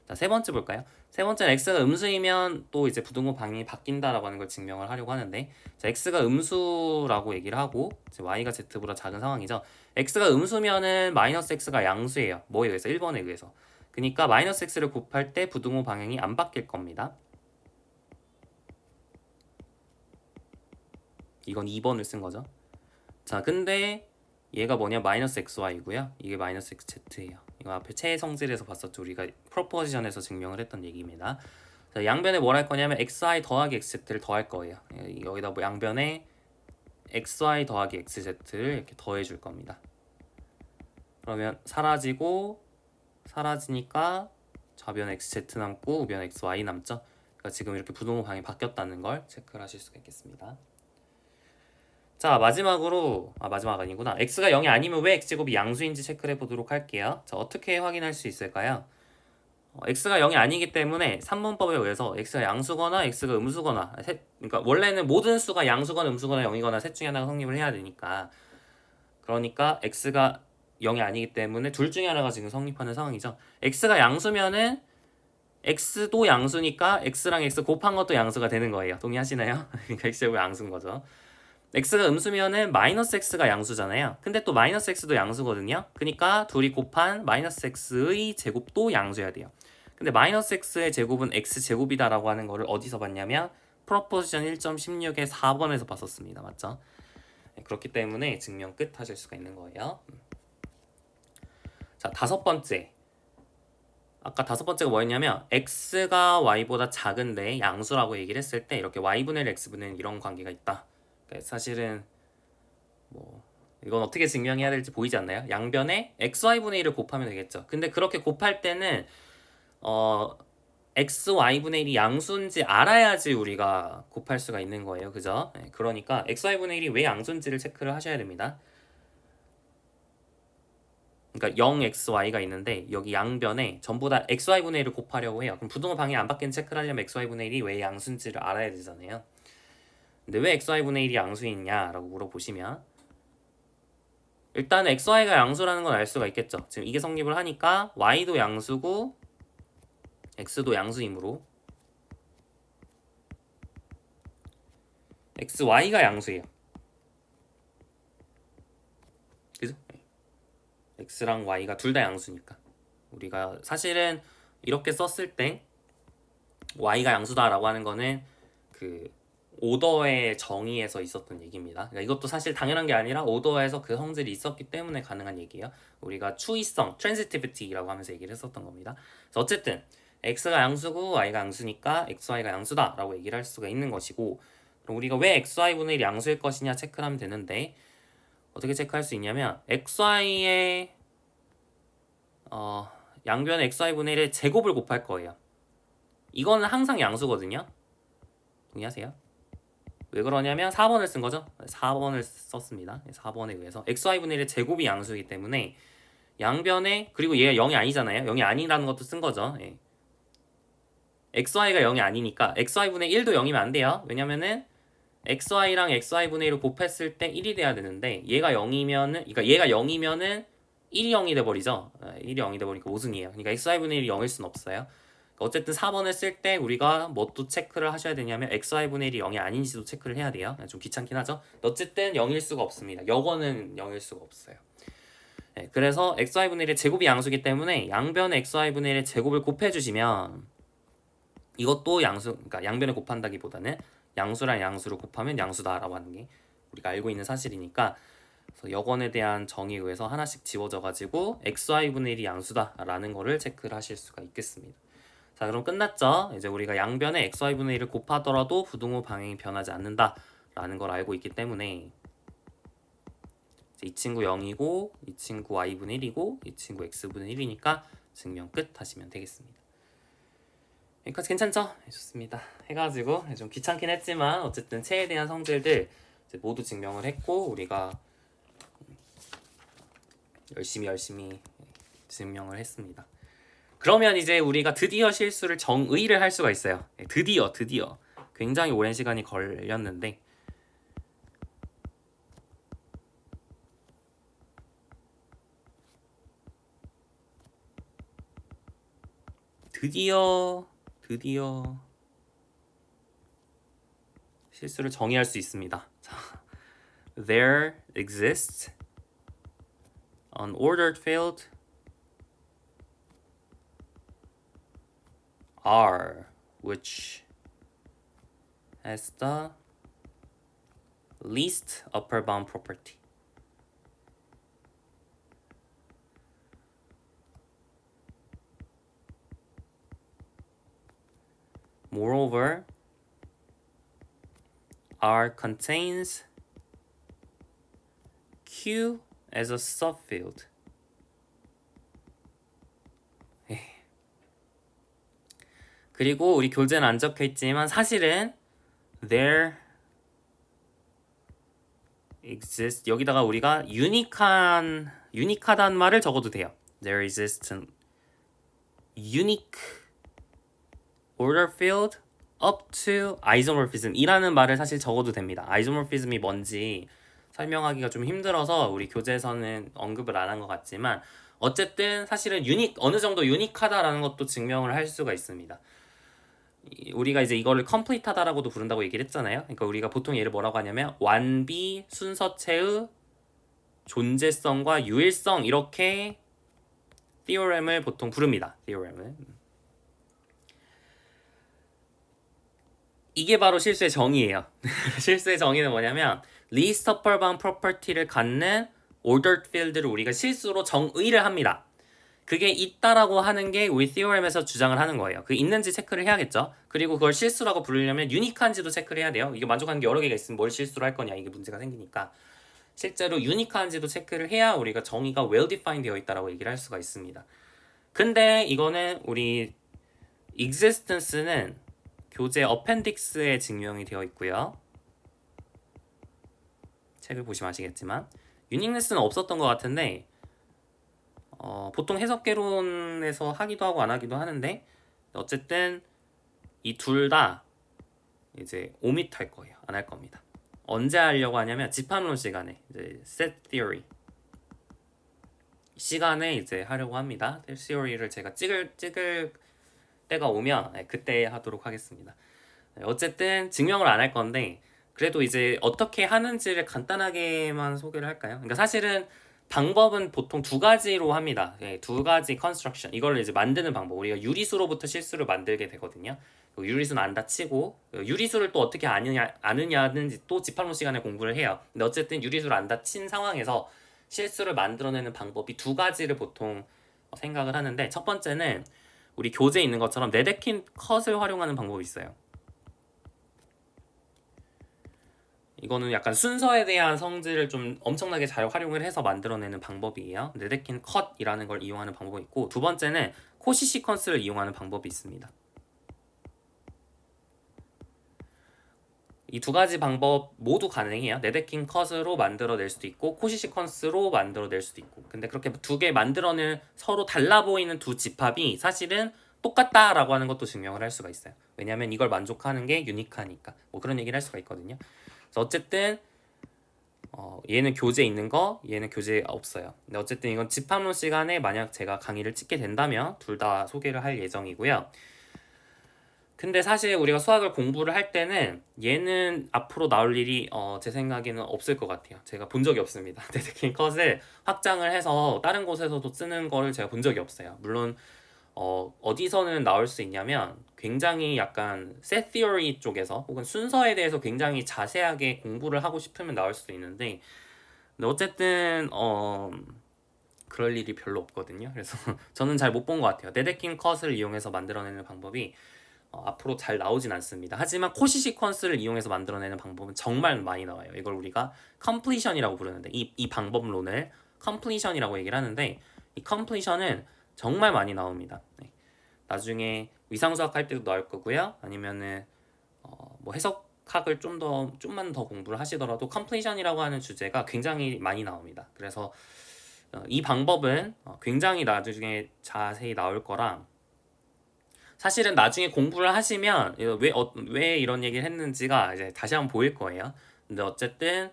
자, 세 번째 볼까요? 세 번째는 x가 음수이면 또 이제 부등호 방향이 바뀐다라고 하는 걸 증명을 하려고 하는데 자, x가 음수라고 얘기를 하고 이제 y가 z보다 작은 상황이죠. x가 음수면은 마이너스 x가 양수예요. 뭐에 의해서? 1번에 의해서. 그러니까 마이너스 x를 곱할 때 부등호 방향이 안 바뀔 겁니다. 이건 2번을 쓴 거죠. 자, 근데 얘가 뭐냐? 마이너스 xy고요. 이게 마이너스 xz예요. 이거 앞에 최성질에서 봤었죠. 우리가 프로포지션에서 증명을 했던 얘기입니다. 자, 양변에 뭘 할 거냐면 xy 더하기 xz를 더할 거예요. 여기다 뭐 양변에 xy 더하기 xz를 이렇게 더해 줄 겁니다. 그러면 사라지니까 좌변 xz 남고 우변 xy 남죠. 그러니까 지금 이렇게 부등호 방향이 바뀌었다는 걸 체크를 하실 수가 있겠습니다. 자, 마지막 아니구나. x가 0이 아니면 왜 x제곱이 양수인지 체크를 해보도록 할게요. 자, 어떻게 확인할 수 있을까요? x가 0이 아니기 때문에 3문법에 의해서 x가 양수거나 x가 음수거나 그러니까 원래는 모든 수가 양수거나 음수거나 0이거나 셋 중에 하나가 성립을 해야 되니까 그러니까 x가 0이 아니기 때문에 둘 중에 하나가 지금 성립하는 상황이죠. x가 양수면은 x도 양수니까 x랑 x 곱한 것도 양수가 되는 거예요. 동의하시나요? 그러니까 x제곱이 양수인 거죠. x가 음수면은 마이너스 x가 양수잖아요. 근데 또 마이너스 x도 양수거든요. 그러니까 둘이 곱한 마이너스 x의 제곱도 양수여야 돼요. 근데 마이너스 x의 제곱은 x제곱이다라고 하는 거를 어디서 봤냐면 프로포지션 1.16의 4번에서 봤었습니다. 맞죠? 네, 그렇기 때문에 증명 끝 하실 수가 있는 거예요. 자, 다섯 번째. 아까 다섯 번째가 뭐였냐면 x가 y보다 작은데 양수라고 얘기를 했을 때 이렇게 y분의 1, x분의 1 이런 관계가 있다. 사실은 뭐 이건 어떻게 증명해야 될지 보이지 않나요? 양변에 xy분의 1을 곱하면 되겠죠. 근데 그렇게 곱할 때는 xy분의 1이 양수인지 알아야지 우리가 곱할 수가 있는 거예요. 그죠? 네, 그러니까 xy분의 1이 왜 양수인지를 체크를 하셔야 됩니다. 그러니까 0xy가 있는데 여기 양변에 전부 다 xy분의 1을 곱하려고 해요. 그럼 부등호 방향이 안 바뀌는 체크를 하려면 xy분의 1이 왜 양수인지를 알아야 되잖아요. 근데 왜 xy분의 1이 양수이냐라고 물어보시면 일단 xy가 양수라는 건 알 수가 있겠죠. 지금 이게 성립을 하니까 y도 양수고 x도 양수이므로 xy가 양수예요. 그죠? x랑 y가 둘 다 양수니까 우리가 사실은 이렇게 썼을 때 y가 양수다라고 하는 거는 그 오더의 정의에서 있었던 얘기입니다. 그러니까 이것도 사실 당연한 게 아니라 오더에서 그 성질이 있었기 때문에 가능한 얘기예요. 우리가 추이성, transitivity라고 하면서 얘기를 했었던 겁니다. 그래서 어쨌든 x가 양수고 y가 양수니까 xy가 양수다라고 얘기를 할 수가 있는 것이고 그럼 우리가 왜 xy분의 1이 양수일 것이냐 체크를 하면 되는데 어떻게 체크할 수 있냐면 xy의 양변의 xy분의 1의 제곱을 곱할 거예요. 이거는 항상 양수거든요. 동의하세요? 왜 그러냐면 4번을 쓴 거죠. 4번을 썼습니다. 4번에 의해서 xy분의 1의 제곱이 양수이기 때문에 양변에 그리고 얘가 0이 아니잖아요. 0이 아니라는 것도 쓴 거죠. 예. xy가 0이 아니니까 xy분의 1도 0이면 안 돼요. 왜냐면은 xy랑 xy분의 1을 곱했을 때 1이 돼야 되는데 얘가 0이면은 그러니까 얘가 0이면은 1이 0이 돼버리죠. 1이 0이 돼버리니까 5승이에요. 그러니까 xy분의 1이 0일 순 없어요. 어쨌든 4번을 쓸 때 우리가 뭐 또 체크를 하셔야 되냐면 xy분의 1이 0이 아닌지도 체크를 해야 돼요. 좀 귀찮긴 하죠. 어쨌든 0일 수가 없습니다. 역어는 0일 수가 없어요. 네, 그래서 xy분의 1의 제곱이 양수기 때문에 양변 xy분의 1의 제곱을 곱해주시면 이것도 양수, 그러니까 양변을 곱한다기보다는 양수랑 양수를 곱하면 양수다라고 하는 게 우리가 알고 있는 사실이니까 그래서 역원에 대한 정의에 의해서 하나씩 지워져가지고 xy분의 1이 양수다라는 거를 체크를 하실 수가 있겠습니다. 자, 그럼 끝났죠? 이제 우리가 양변에 xy분의 1을 곱하더라도 부등호 방향이 변하지 않는다 라는 걸 알고 있기 때문에 이 친구 0이고 이 친구 y분의 1이고 이 친구 x분의 1이니까 증명 끝 하시면 되겠습니다. 여기까지 괜찮죠? 네, 좋습니다. 해가지고 좀 귀찮긴 했지만 어쨌든 체에 대한 성질들 이제 모두 증명을 했고 우리가 열심히 증명을 했습니다. 그러면 이제 우리가 드디어 실수를 정의를 할 수가 있어요. 네, 드디어 굉장히 오랜 시간이 걸렸는데 드디어 실수를 정의할 수 있습니다. There exists an ordered field R which has the least upper bound property. Moreover, R contains Q as a subfield. 그리고 우리 교재는 안 적혀있지만 사실은 there exists 여기다가 우리가 유니크하다는 말을 적어도 돼요. There exists an unique order field up to isomorphism 이라는 말을 사실 적어도 됩니다. isomorphism이 뭔지 설명하기가 좀 힘들어서 우리 교재에서는 언급을 안 한 것 같지만 어쨌든 사실은 어느 정도 유니크하다라는 것도 증명을 할 수가 있습니다. 우리가 이제 이거를 컴플리트하다라고도 부른다고 얘기를 했잖아요. 그러니까 우리가 보통 얘를 뭐라고 하냐면 완비 순서체의 존재성과 유일성 이렇게 theorem을 보통 부릅니다. theorem을. 이게 바로 실수의 정의예요. 실수의 정의는 뭐냐면 least upper bound property를 갖는 ordered field를 우리가 실수로 정의를 합니다. 그게 있다라고 하는 게 우리 theorem에서 주장을 하는 거예요. 그 있는지 체크를 해야겠죠. 그리고 그걸 실수라고 부르려면 유니크한지도 체크를 해야 돼요. 이게 만족하는 게 여러 개가 있으면 뭘 실수로 할 거냐 이게 문제가 생기니까 실제로 유니크한지도 체크를 해야 우리가 정의가 well defined 되어 있다라고 얘기를 할 수가 있습니다. 근데 이거는 우리 existence는 교재 appendix에 증명이 되어 있고요. 책을 보시면 아시겠지만 유니크네스는 없었던 것 같은데 보통 해석개론에서 하기도 하고 안 하기도 하는데 어쨌든 이 둘 다 이제 오밋 할 거예요. 안 할 겁니다. 언제 하려고 하냐면 집합론 시간에 이제 set theory 시간에 이제 하려고 합니다. theory를 제가 찍을 때가 오면 그때 하도록 하겠습니다. 어쨌든 증명을 안 할 건데 그래도 이제 어떻게 하는지를 간단하게만 소개를 할까요? 그러니까 사실은 방법은 보통 두 가지로 합니다. 두 가지 컨스트럭션. 이걸 이제 만드는 방법. 우리가 유리수로부터 실수를 만들게 되거든요. 유리수는 안 다치고 유리수를 또 어떻게 아느냐는 또 집합론 시간에 공부를 해요. 근데 어쨌든 유리수를 안 다친 상황에서 실수를 만들어내는 방법이 두 가지를 보통 생각을 하는데 첫 번째는 우리 교재에 있는 것처럼 네데킨 컷을 활용하는 방법이 있어요. 이거는 약간 순서에 대한 성질을 좀 엄청나게 잘 활용을 해서 만들어내는 방법이에요. 네데킨 컷이라는 걸 이용하는 방법이 있고 두 번째는 코시 시퀀스를 이용하는 방법이 있습니다. 이 두 가지 방법 모두 가능해요. 네데킨 컷으로 만들어낼 수도 있고 코시 시퀀스로 만들어낼 수도 있고 근데 그렇게 두 개 만들어낸 서로 달라 보이는 두 집합이 사실은 똑같다라고 하는 것도 증명을 할 수가 있어요. 왜냐하면 이걸 만족하는 게 유니크하니까 뭐 그런 얘기를 할 수가 있거든요. 그래서 어쨌든 얘는 교재에 있는 거 얘는 교재에 없어요. 근데 어쨌든 이건 집합론 시간에 만약 제가 강의를 찍게 된다면 둘 다 소개를 할 예정이고요. 근데 사실 우리가 수학을 공부를 할 때는 얘는 앞으로 나올 일이 제 생각에는 없을 것 같아요. 제가 본 적이 없습니다. 네데킨 컷을 확장을 해서 다른 곳에서도 쓰는 거를 제가 본 적이 없어요. 물론 어디서는 나올 수 있냐면 굉장히 약간 set theory 쪽에서 혹은 순서에 대해서 굉장히 자세하게 공부를 하고 싶으면 나올 수도 있는데 근데 어쨌든 그럴 일이 별로 없거든요. 그래서 저는 잘 못 본 것 같아요. 네데킨 컷을 이용해서 만들어내는 방법이 앞으로 잘 나오진 않습니다. 하지만 코시 시퀀스를 이용해서 만들어내는 방법은 정말 많이 나와요. 이걸 우리가 completion이라고 부르는데 이 방법론을 completion이라고 얘기를 하는데 이 completion은 정말 많이 나옵니다. 네. 나중에 위상수학 할 때도 나올 거고요. 아니면은 뭐 해석학을 좀만 더 공부를 하시더라도 completion이라고 하는 주제가 굉장히 많이 나옵니다. 그래서 이 방법은 굉장히 나중에 자세히 나올 거랑 사실은 나중에 공부를 하시면 왜 이런 얘기를 했는지가 이제 다시 한번 보일 거예요. 근데 어쨌든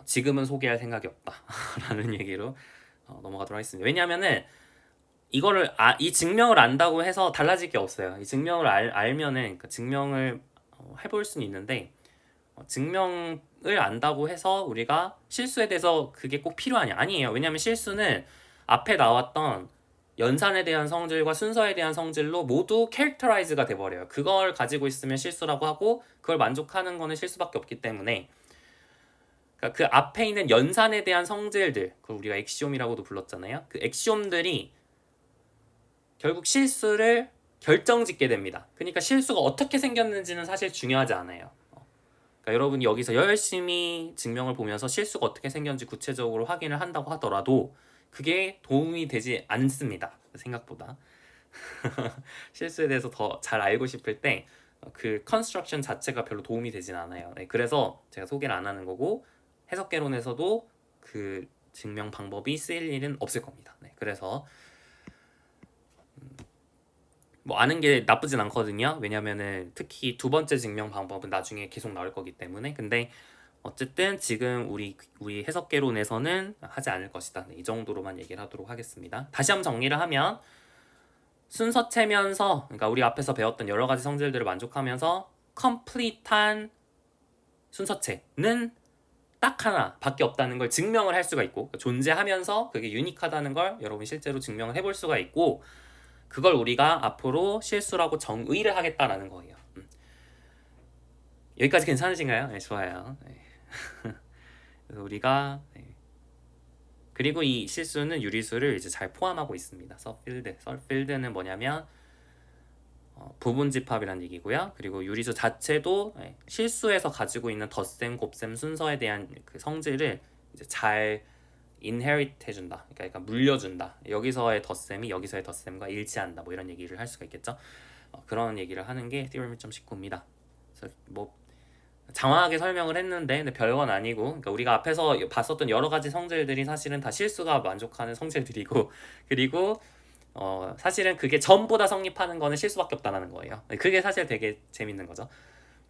지금은 소개할 생각이 없다라는 얘기로 넘어가도록 하겠습니다. 왜냐하면은 이거를 이 증명을 안다고 해서 달라질 게 없어요. 이 증명을 알면은 그러니까 증명을 해볼 수는 있는데 증명을 안다고 해서 우리가 실수에 대해서 그게 꼭 필요하냐? 아니에요. 왜냐하면 실수는 앞에 나왔던 연산에 대한 성질과 순서에 대한 성질로 모두 캐릭터라이즈가 돼버려요. 그걸 가지고 있으면 실수라고 하고 그걸 만족하는 거는 실수밖에 없기 때문에 그러니까 그 앞에 있는 연산에 대한 성질들, 그걸 우리가 엑시옴이라고도 불렀잖아요. 그 엑시옴들이 결국 실수를 결정짓게 됩니다. 그러니까 실수가 어떻게 생겼는지는 사실 중요하지 않아요. 그러니까 여러분이 여기서 열심히 증명을 보면서 실수가 어떻게 생겼는지 구체적으로 확인을 한다고 하더라도 그게 도움이 되지 않습니다. 생각보다. 실수에 대해서 더 잘 알고 싶을 때 그 컨스트럭션 자체가 별로 도움이 되진 않아요. 네, 그래서 제가 소개를 안 하는 거고 해석개론에서도 그 증명 방법이 쓰일 일은 없을 겁니다. 네, 그래서 뭐 아는 게 나쁘진 않거든요. 왜냐면은 특히 두 번째 증명 방법은 나중에 계속 나올 거기 때문에. 근데 어쨌든 지금 우리 해석개론에서는 하지 않을 것이다. 네, 이 정도로만 얘기를 하도록 하겠습니다. 다시 한번 정리를 하면 순서체면서 그러니까 우리 앞에서 배웠던 여러 가지 성질들을 만족하면서 컴플리트한 순서체는 딱 하나 밖에 없다는 걸 증명을 할 수가 있고 존재하면서 그게 유니크하다는 걸 여러분이 실제로 증명을 해볼 수가 있고 그걸 우리가 앞으로 실수라고 정의를 하겠다라는 거예요. 여기까지 괜찮으신가요? 네, 좋아요. 네. 그래서 우리가 그리고 이 실수는 유리수를 이제 잘 포함하고 있습니다. 서필드는 뭐냐면 부분 집합이란 얘기고요. 그리고 유리수 자체도 실수에서 가지고 있는 덧셈, 곱셈 순서에 대한 그 성질을 이제 잘 inherit 해준다. 그러니까 물려준다. 여기서의 덧셈이 여기서의 덧셈과 일치한다. 뭐 이런 얘기를 할 수가 있겠죠. 그런 얘기를 하는 게 Theorem 1.19입니다. 그래서 뭐 장황하게 설명을 했는데 근데 별건 아니고 그러니까 우리가 앞에서 봤었던 여러 가지 성질들이 사실은 다 실수가 만족하는 성질들이고 그리고 사실은 그게 전부 다 성립하는 거는 실수밖에 없다는 거예요. 그게 사실 되게 재밌는 거죠.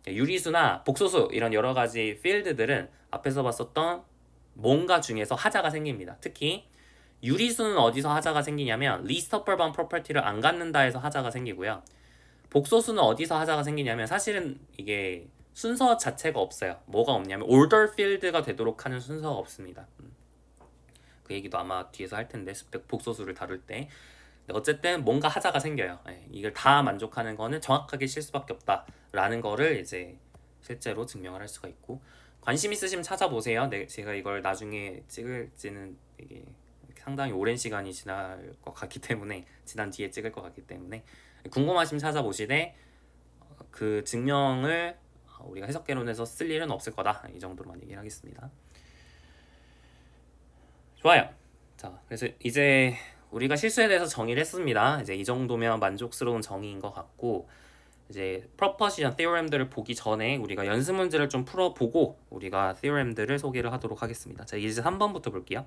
유리수나 복소수 이런 여러 가지 필드들은 앞에서 봤었던 뭔가 중에서 하자가 생깁니다. 특히 유리수는 어디서 하자가 생기냐면 least upper bound property를 안 갖는다 해서 하자가 생기고요. 복소수는 어디서 하자가 생기냐면 사실은 이게 순서 자체가 없어요. 뭐가 없냐면 order field가 되도록 하는 순서가 없습니다. 그 얘기도 아마 뒤에서 할 텐데 스펙 복소수를 다룰 때 어쨌든 뭔가 하자가 생겨요. 이걸 다 만족하는 거는 정확하게 실수밖에 없다라는 거를 이제 실제로 증명을 할 수가 있고 관심 있으시면 찾아보세요. 제가 이걸 나중에 찍을지는 이게 상당히 오랜 시간이 지날 것 같기 때문에 지난 뒤에 찍을 것 같기 때문에 궁금하시면 찾아보시되 그 증명을 우리가 해석개론에서 쓸 일은 없을 거다. 이 정도로만 얘기를 하겠습니다. 좋아요. 자, 그래서 이제 우리가 실수에 대해서 정의를 했습니다. 이제 이 정도면 만족스러운 정의인 것 같고 이제 프로퍼시션 theorem들을 보기 전에 우리가 연습 문제를 좀 풀어보고 우리가 theorem들을 소개를 하도록 하겠습니다. 자, 예제 3번부터 볼게요.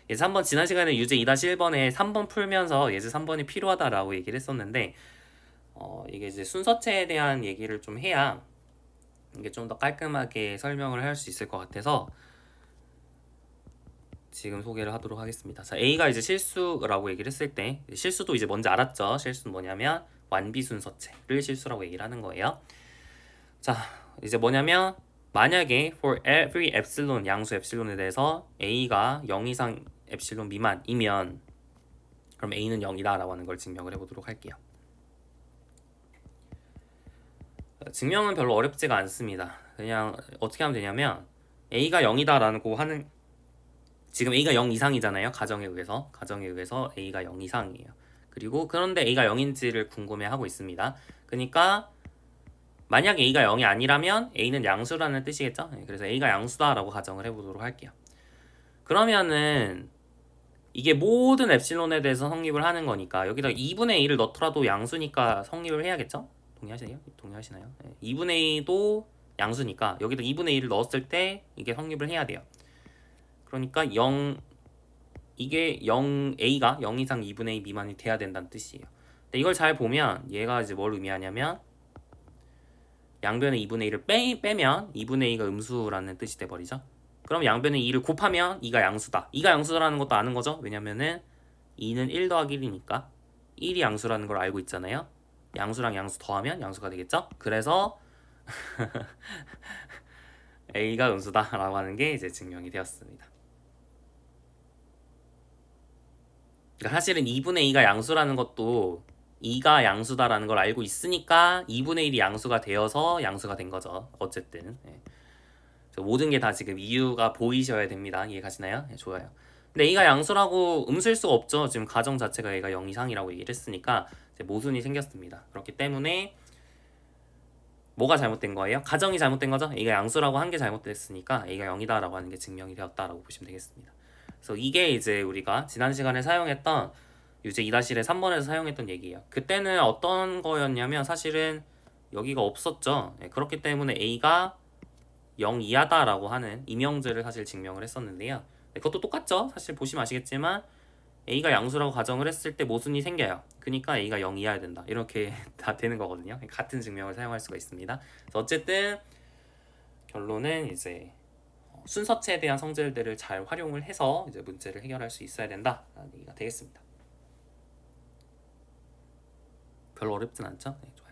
예제 3번 지난 시간에 유제 2-1번에 3번 풀면서 예제 3번이 필요하다라고 얘기를 했었는데 이게 이제 순서체에 대한 얘기를 좀 해야 이게 좀 더 깔끔하게 설명을 할 수 있을 것 같아서 지금 소개를 하도록 하겠습니다. 자, A가 이제 실수라고 얘기를 했을 때 실수도 이제 뭔지 알았죠? 실수는 뭐냐면 완비순서체를 실수라고 얘기를 하는 거예요. 자, 이제 뭐냐면 만약에 for every epsilon 양수 epsilon에 대해서 A가 0 이상 epsilon 미만이면 그럼 A는 0이다 라고 하는 걸 증명을 해보도록 할게요. 증명은 별로 어렵지가 않습니다. 그냥 어떻게 하면 되냐면 A가 0이다 라고 하는 지금 A가 0 이상이잖아요. 가정에 의해서 A가 0 이상이에요. 그리고 그런데 a가 0인지를 궁금해하고 있습니다. 그러니까 만약 a가 0이 아니라면 a는 양수라는 뜻이겠죠? 그래서 a가 양수다라고 가정을 해보도록 할게요. 그러면은 이게 모든 엡실론에 대해서 성립을 하는 거니까 여기다 2분의 a를 넣더라도 양수니까 성립을 해야겠죠? 동의하시나요? 동의하시나요? 2분의 a도 양수니까 여기다 2분의 1을 넣었을 때 이게 성립을 해야 돼요. 그러니까 0 이게 0 a가 0 이상 2분의 2 미만이 돼야 된다는 뜻이에요. 근데 이걸 잘 보면 얘가 이제 뭘 의미하냐면 양변에 2분의 1을 빼면 2분의 2가 음수라는 뜻이 돼버리죠. 그럼 양변에 2를 곱하면 2가 양수다. 2가 양수라는 것도 아는 거죠. 왜냐면은 2는 1 더하기 1이니까 1이 양수라는 걸 알고 있잖아요. 양수랑 양수 더하면 양수가 되겠죠. 그래서 a가 음수다라고 하는 게 이제 증명이 되었습니다. 그러니까 사실은 2분의 2가 양수라는 것도 2가 양수다라는 걸 알고 있으니까 2분의 1이 양수가 되어서 양수가 된 거죠. 어쨌든 모든 게 다 지금 이유가 보이셔야 됩니다. 이해 가시나요? 좋아요. 근데 a가 양수라고 음수일 수가 없죠. 지금 가정 자체가 a가 0 이상이라고 얘기를 했으니까 이제 모순이 생겼습니다. 그렇기 때문에 뭐가 잘못된 거예요? 가정이 잘못된 거죠. a가 양수라고 한 게 잘못됐으니까 a가 0이다라고 하는 게 증명이 되었다라고 보시면 되겠습니다. 그래서 이게 이제 우리가 지난 시간에 사용했던 유제 2-1의 3번에서 사용했던 얘기예요. 그때는 어떤 거였냐면 사실은 여기가 없었죠. 그렇기 때문에 a가 0 이하다라고 하는 이명제를 사실 증명을 했었는데요. 그것도 똑같죠. 사실 보시면 아시겠지만 a가 양수라고 가정을 했을 때 모순이 생겨요. 그러니까 a가 0 이하야 된다. 이렇게 다 되는 거거든요. 같은 증명을 사용할 수가 있습니다. 그래서 어쨌든 결론은 이제 순서체에 대한 성질들을 잘 활용을 해서 이제 문제를 해결할 수 있어야 된다라는 얘기가 되겠습니다. 별로 어렵진 않죠? 네, 좋아요.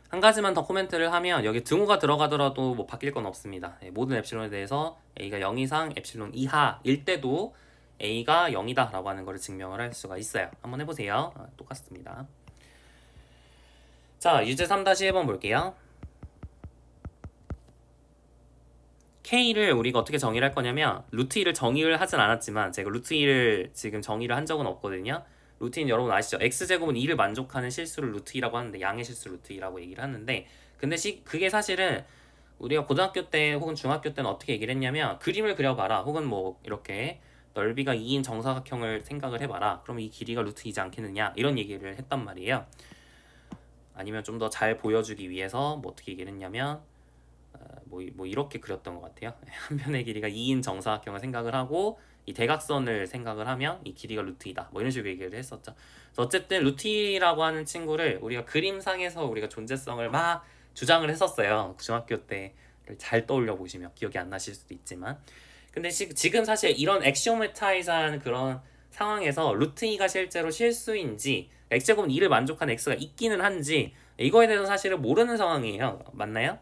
한 가지만 더 코멘트를 하면 여기 등호가 들어가더라도 뭐 바뀔 건 없습니다. 모든 엡실론에 대해서 a가 0 이상 엡실론 이하일 때도 a가 0이다 라고 하는 것을 증명을 할 수가 있어요. 한번 해보세요. 똑같습니다. 자, 유제 3-1번 볼게요. K를 우리가 어떻게 정의를 할 거냐면 루트 2를 정의를 하진 않았지만 제가 루트 2를 지금 정의를 한 적은 없거든요. 루트 2는 여러분 아시죠? x제곱은 2를 만족하는 실수를 루트 2라고 하는데 양의 실수 루트 2라고 얘기를 하는데 근데 그게 사실은 우리가 고등학교 때 혹은 중학교 때는 어떻게 얘기를 했냐면 그림을 그려봐라 혹은 뭐 이렇게 넓이가 2인 정사각형을 생각을 해봐라. 그럼 이 길이가 루트 2지 않겠느냐 이런 얘기를 했단 말이에요. 아니면 좀 더 잘 보여주기 위해서 뭐 어떻게 얘기를 했냐면 뭐 이렇게 그렸던 것 같아요. 한 변의 길이가 2인 정사각형을 생각을 하고 이 대각선을 생각을 하면 이 길이가 루트 2다. 뭐 이런 식으로 얘기를 했었죠. 그래서 어쨌든 루트 2라고 하는 친구를 우리가 그림상에서 우리가 존재성을 막 주장을 했었어요. 중학교 때를 잘 떠올려 보시면 기억이 안 나실 수도 있지만 근데 지금 사실 이런 엑시오메타이즈한 그런 상황에서 루트 2가 실제로 실수인지 x제곱은 2를 만족하는 x가 있기는 한지 이거에 대해서 사실은 모르는 상황이에요. 맞나요?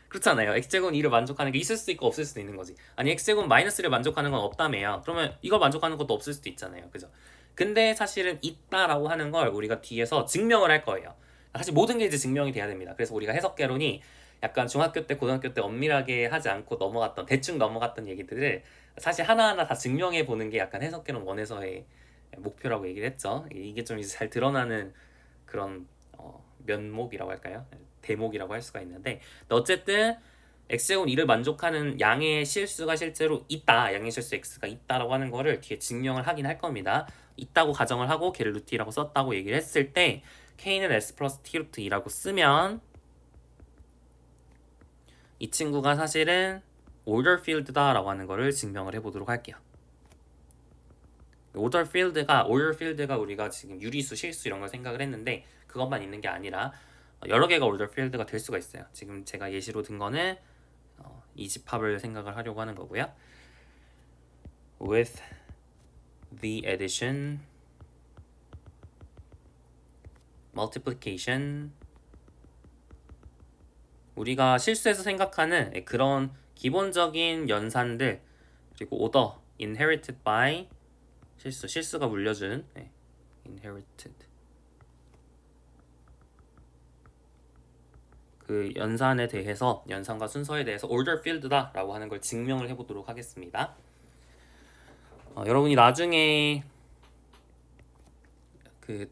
그렇잖아요. x제곱은 2를 만족하는 게 있을 수도 있고 없을 수도 있는 거지. 아니 x제곱은 마이너스를 만족하는 건 없다며요. 그러면 이걸 만족하는 것도 없을 수도 있잖아요. 그죠? 근데 사실은 있다라고 하는 걸 우리가 뒤에서 증명을 할 거예요. 사실 모든 게 이제 증명이 돼야 됩니다. 그래서 우리가 해석개론이 약간 중학교 때 고등학교 때 엄밀하게 하지 않고 넘어갔던 대충 넘어갔던 얘기들을 사실 하나하나 다 증명해 보는 게 약간 해석개론 1에서의 목표라고 얘기를 했죠. 이게 좀 이제 잘 드러나는 그런 면목이라고 할까요? 대목이라고 할 수가 있는데 어쨌든 x제곱 2를 만족하는 양의 실수가 실제로 있다. 양의 실수 x가 있다라고 하는 거를 뒤에 증명을 하긴 할 겁니다. 있다고 가정을 하고 걔를 루트 2라고 썼다고 얘기를 했을 때 k는 s 플러스 t 루트 2라고 쓰면 이 친구가 사실은 order field다 라고 하는 거를 증명을 해보도록 할게요. order field가 우리가 지금 유리수, 실수 이런 걸 생각을 했는데 그것만 있는 게 아니라 여러 개가 order field가 될 수가 있어요. 지금 제가 예시로 든 거는 이 집합을 생각을 하려고 하는 거고요. With the addition, multiplication 우리가 실수해서 생각하는 그런 기본적인 연산들 그리고 order, inherited by 실수가 물려준 inherited 그 연산에 대해서 연산과 순서에 대해서 order field다 라고 하는 걸 증명을 해보도록 하겠습니다. 여러분이 나중에 그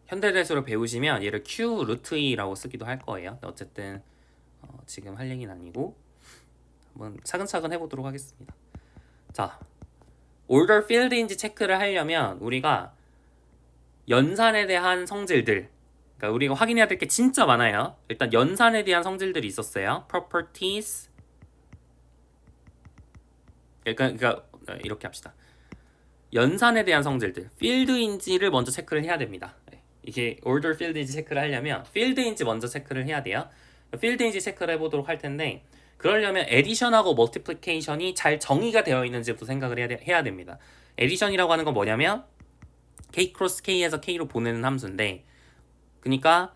현대대수를 배우시면 얘를 Q 루트 2라고 쓰기도 할 거예요. 어쨌든 지금 할 얘기는 아니고 한번 차근차근 해보도록 하겠습니다. 자, order field인지 체크를 하려면 우리가 연산에 대한 성질들, 그러니까 우리가 확인해야 될 게 진짜 많아요. 일단 연산에 대한 성질들이 있었어요. properties. 그러니까 이렇게 합시다. 연산에 대한 성질들, field인지를 먼저 체크를 해야 됩니다. 이게 order field인지 체크를 하려면 field인지 먼저 체크를 해야 돼요. field인지 체크를 해보도록 할 텐데, 그러려면 addition하고 multiplication이 잘 정의가 되어 있는지부터 생각을 해야 됩니다. addition이라고 하는 건 뭐냐면 k 크로스 k에서 k로 보내는 함수인데, 그러니까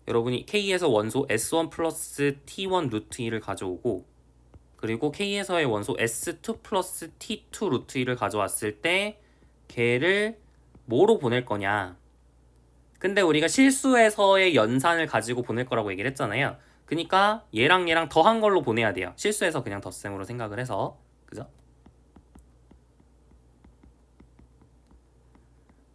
여러분이 k에서 원소 s1 플러스 t1 루트 2를 가져오고, 그리고 k에서의 원소 s2 플러스 t2 루트 2를 가져왔을 때 걔를 뭐로 보낼 거냐. 근데 우리가 실수에서의 연산을 가지고 보낼 거라고 얘기를 했잖아요. 그러니까 얘랑 더한 걸로 보내야 돼요. 실수에서 그냥 덧셈으로 생각을 해서. 그죠?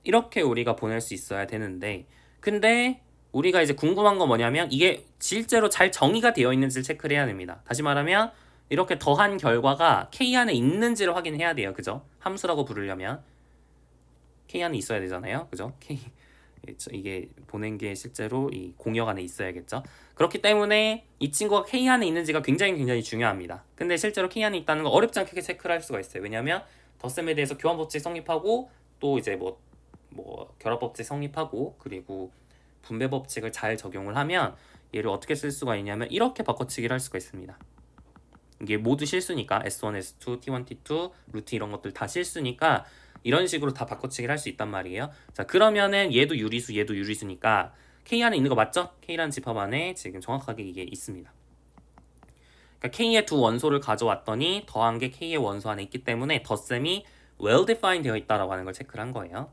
이렇게 우리가 보낼 수 있어야 되는데, 근데 우리가 이제 궁금한 건 뭐냐면 이게 실제로 잘 정의가 되어 있는지를 체크를 해야 됩니다. 다시 말하면 이렇게 더한 결과가 K 안에 있는지를 확인해야 돼요. 그죠? 함수라고 부르려면 K 안에 있어야 되잖아요. 그죠? 이게 보낸 게 실제로 이 공역 안에 있어야겠죠. 그렇기 때문에 이 친구가 K 안에 있는지가 굉장히 중요합니다. 근데 실제로 K 안에 있다는 거 어렵지 않게 체크를 할 수가 있어요. 왜냐하면 덧셈에 대해서 교환법칙 성립하고, 또 이제 뭐 결합법칙 성립하고, 그리고 분배법칙을 잘 적용을 하면 얘를 어떻게 쓸 수가 있냐면 이렇게 바꿔치기를 할 수가 있습니다. 이게 모두 실수니까 S1, S2, T1, T2, 루트 이런 것들 다 실수니까 이런 식으로 다 바꿔치기를 할 수 있단 말이에요. 자, 그러면은 얘도 유리수, 얘도 유리수니까 K 안에 있는 거 맞죠? K라는 집합 안에 지금 정확하게 이게 있습니다. 그러니까 K의 두 원소를 가져왔더니 더한 게 K의 원소 안에 있기 때문에 덧셈이 well defined 되어 있다라고 하는 걸 체크를 한 거예요.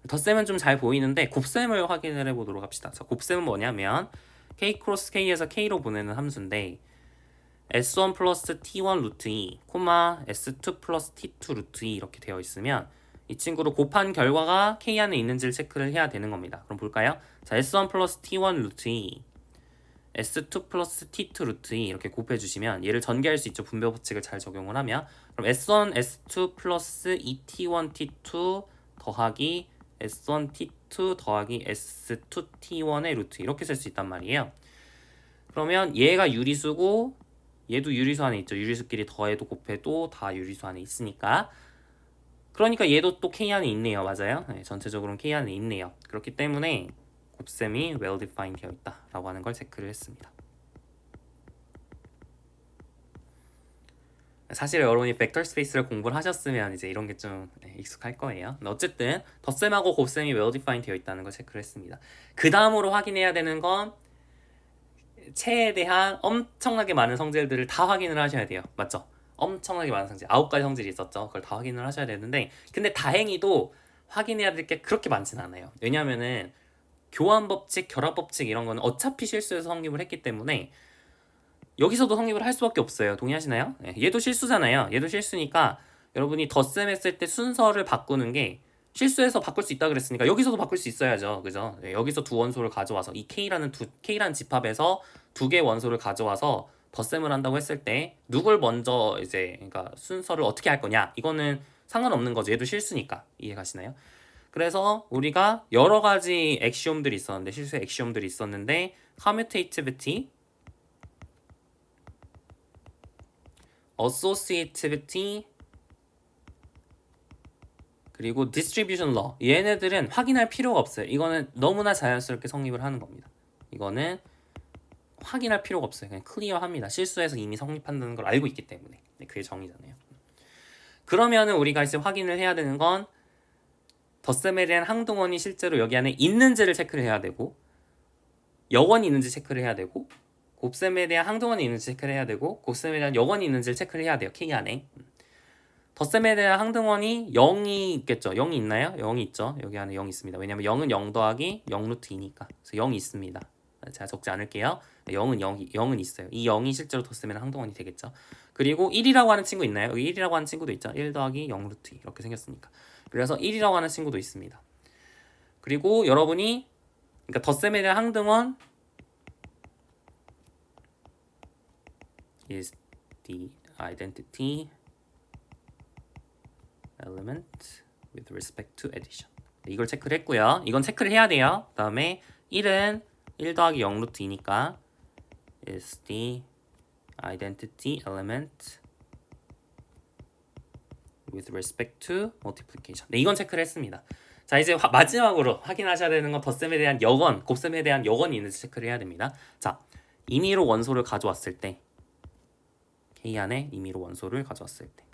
덧셈은 좀 잘 보이는데 곱셈을 확인을 해보도록 합시다. 자, 곱셈은 뭐냐면 K 크로스 K에서 K로 보내는 함수인데, S1 플러스 T1 루트 2, S2 플러스 T2 루트 2 이렇게 되어 있으면 이 친구를 곱한 결과가 K 안에 있는지를 체크를 해야 되는 겁니다. 그럼 볼까요? 자, S1 플러스 T1 루트 2, S2 플러스 T2 루트 2 이렇게 곱해주시면 얘를 전개할 수 있죠. 분배법칙을 잘 적용을 하면. 그럼 S1, S2 플러스 2T1, T2 더하기 S1, T2 더하기 S2, T1의 루트 이렇게 쓸 수 있단 말이에요. 그러면 얘가 유리수고 얘도 유리수 안에 있죠. 유리수끼리 더해도 곱해도 다 유리수 안에 있으니까. 그러니까 얘도 또 K 안에 있네요. 맞아요? 네, 전체적으로는 K 안에 있네요. 그렇기 때문에 곱셈이 well defined 되어 있다라고 하는 걸 체크를 했습니다. 사실 여러분이 벡터 스페이스를 공부를 하셨으면 이제 이런 게 좀 익숙할 거예요. 근데 어쨌든 덧셈하고 곱셈이 well defined 되어 있다는 걸 체크를 했습니다. 그 다음으로 확인해야 되는 건 체에 대한 엄청나게 많은 성질들을 다 확인을 하셔야 돼요. 맞죠? 엄청나게 많은 성질, 9가지 성질이 있었죠. 그걸 다 확인을 하셔야 되는데, 근데 다행히도 확인해야 될 게 그렇게 많진 않아요. 왜냐면은 교환법칙, 결합법칙 이런 거는 어차피 실수해서 성립을 했기 때문에 여기서도 성립을 할 수밖에 없어요. 동의하시나요? 얘도 실수잖아요. 얘도 실수니까 여러분이 덧셈 했을 때 순서를 바꾸는 게, 실수해서 바꿀 수 있다 그랬으니까 여기서도 바꿀 수 있어야죠. 그죠? 여기서 두 원소를 가져와서 이 K라는 집합에서 두 개의 원소를 가져와서 덧셈을 한다고 했을 때 누굴 먼저 이제 그러니까 순서를 어떻게 할 거냐, 이거는 상관없는 거죠. 얘도 실수니까. 이해가시나요? 그래서 우리가 여러 가지 엑시옴들이 있었는데, 실수의 엑시옴들이 있었는데, commutativity, associativity, 그리고 distribution law, 얘네들은 확인할 필요가 없어요. 이거는 너무나 자연스럽게 성립을 하는 겁니다. 이거는 확인할 필요가 없어요. 그냥 클리어합니다. 실수해서 이미 성립한다는 걸 알고 있기 때문에. 그게 정의잖아요. 그러면은 우리가 이제 확인을 해야 되는 건 덧셈에 대한 항등원이 실제로 여기 안에 있는지를 체크를 해야 되고, 여원이 있는지 체크를 해야 되고, 곱셈에 대한 항등원이 있는지 체크를 해야 되고, 곱셈에 대한 여원이 있는지를 체크를 해야 돼요. K 안에. 덧셈에 대한 항등원이 0이 있겠죠. 0이 있나요? 0이 있죠. 여기 안에 0이 있습니다. 왜냐면 0은 0 더하기 0 루트 2니까. 그래서 0이 있습니다. 제가 적지 않을게요. 0은 있어요. 이 0이 실제로 덧셈에는 항등원이 되겠죠. 그리고 1이라고 하는 친구 있나요? 여기 1이라고 하는 친구도 있죠. 1 더하기 0 루트 2 이렇게 생겼으니까. 그래서 1이라고 하는 친구도 있습니다. 그리고 여러분이 그러니까 덧셈에 대한 항등원 is the identity element with respect to addition. 이걸 체크를 했고요. 이건 체크를 해야 돼요. 그 다음에 1은 1 더하기 0 루트 2니까 is the identity element with respect to multiplication. 네, 이건 체크를 했습니다. 자, 이제 마지막으로 확인하셔야 되는 건 덧셈에 대한 여건, 곱셈에 대한 여건이 있는지 체크를 해야 됩니다. 자, 임의로 원소를 가져왔을 때 K 안에 임의로 원소를 가져왔을 때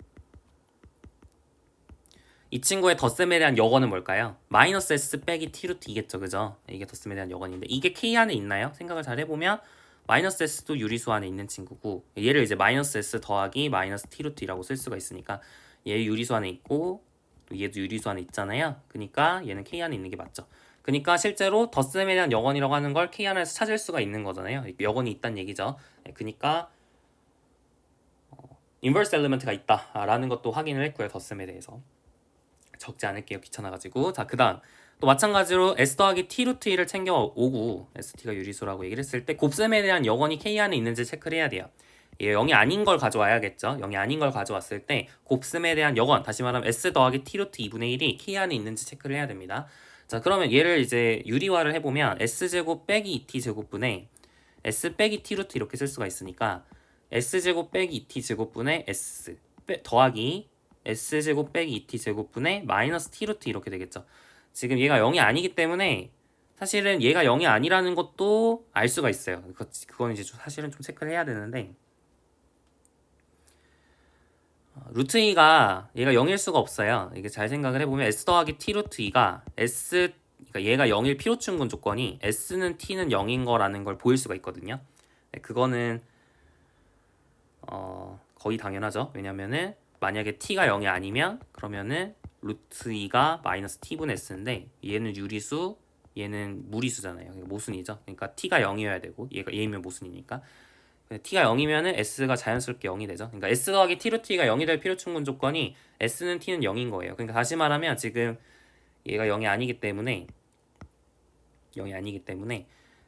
이 친구의 덧셈에 대한 여건은 뭘까요? 마이너스 S 빼기 T 루트 2겠죠, 그죠? 이게 덧셈에 대한 여건인데 이게 K 안에 있나요? 생각을 잘 해보면 마이너스 S도 유리수 안에 있는 친구고 얘를 이제 마이너스 S 더하기 마이너스 T 루트 2라고 쓸 수가 있으니까 얘 유리수 안에 있고 또 얘도 유리수 안에 있잖아요. 그러니까 얘는 K 안에 있는 게 맞죠. 그러니까 실제로 덧셈에 대한 여건이라고 하는 걸 K 안에서 찾을 수가 있는 거잖아요. 여건이 있다는 얘기죠. 그러니까 인버스 엘리먼트가 있다라는 것도 확인을 했고요. 덧셈에 대해서. 적지 않을게요. 귀찮아가지고. 자, 그 다음 또 마찬가지로 S 더하기 T 루트 2를 챙겨오고 ST가 유리수라고 얘기를 했을 때 곱셈에 대한 여건이 K 안에 있는지 체크를 해야 돼요. 예, 0이 아닌 걸 가져와야겠죠. 0이 아닌 걸 가져왔을 때 곱셈에 대한 여건, 다시 말하면 S 더하기 T 루트 2분의 1이 K 안에 있는지 체크를 해야 됩니다. 자, 그러면 얘를 이제 유리화를 해보면 S제곱 빼기 2T제곱분의 S 빼기 T 루트 이렇게 쓸 수가 있으니까 S제곱 빼기 2T제곱분의 S 더하기 S제곱 빼기 2T제곱분의 마이너스 T 루트 이렇게 되겠죠. 지금 얘가 0이 아니기 때문에 사실은 얘가 0이 아니라는 것도 알 수가 있어요. 그건 이제 사실은 좀 체크를 해야 되는데 루트 2가 얘가 0일 수가 없어요. 이게 잘 생각을 해보면 S 더하기 T 루트 2가 S 그러니까 얘가 0일 피로충분 조건이 S는 T는 0인 거라는 걸 보일 수가 있거든요. 네, 그거는 거의 당연하죠. 왜냐면은 만약에 T가 0이 아니면 그러면은 루트 2가 마이너스 T분의 S인데 얘는 유리수, 얘는 무리수잖아요. 모순이죠. 그러니까 T가 0이어야 되고 얘면 모순이니까 T가 0이면은 S가 자연스럽게 0이 되죠. 그러니까 S 더하기 T 루트 2가 0이 될 필요충분 조건이 S는 T는 0인 거예요. 그러니까 다시 말하면 지금 얘가 0이 아니기 때문에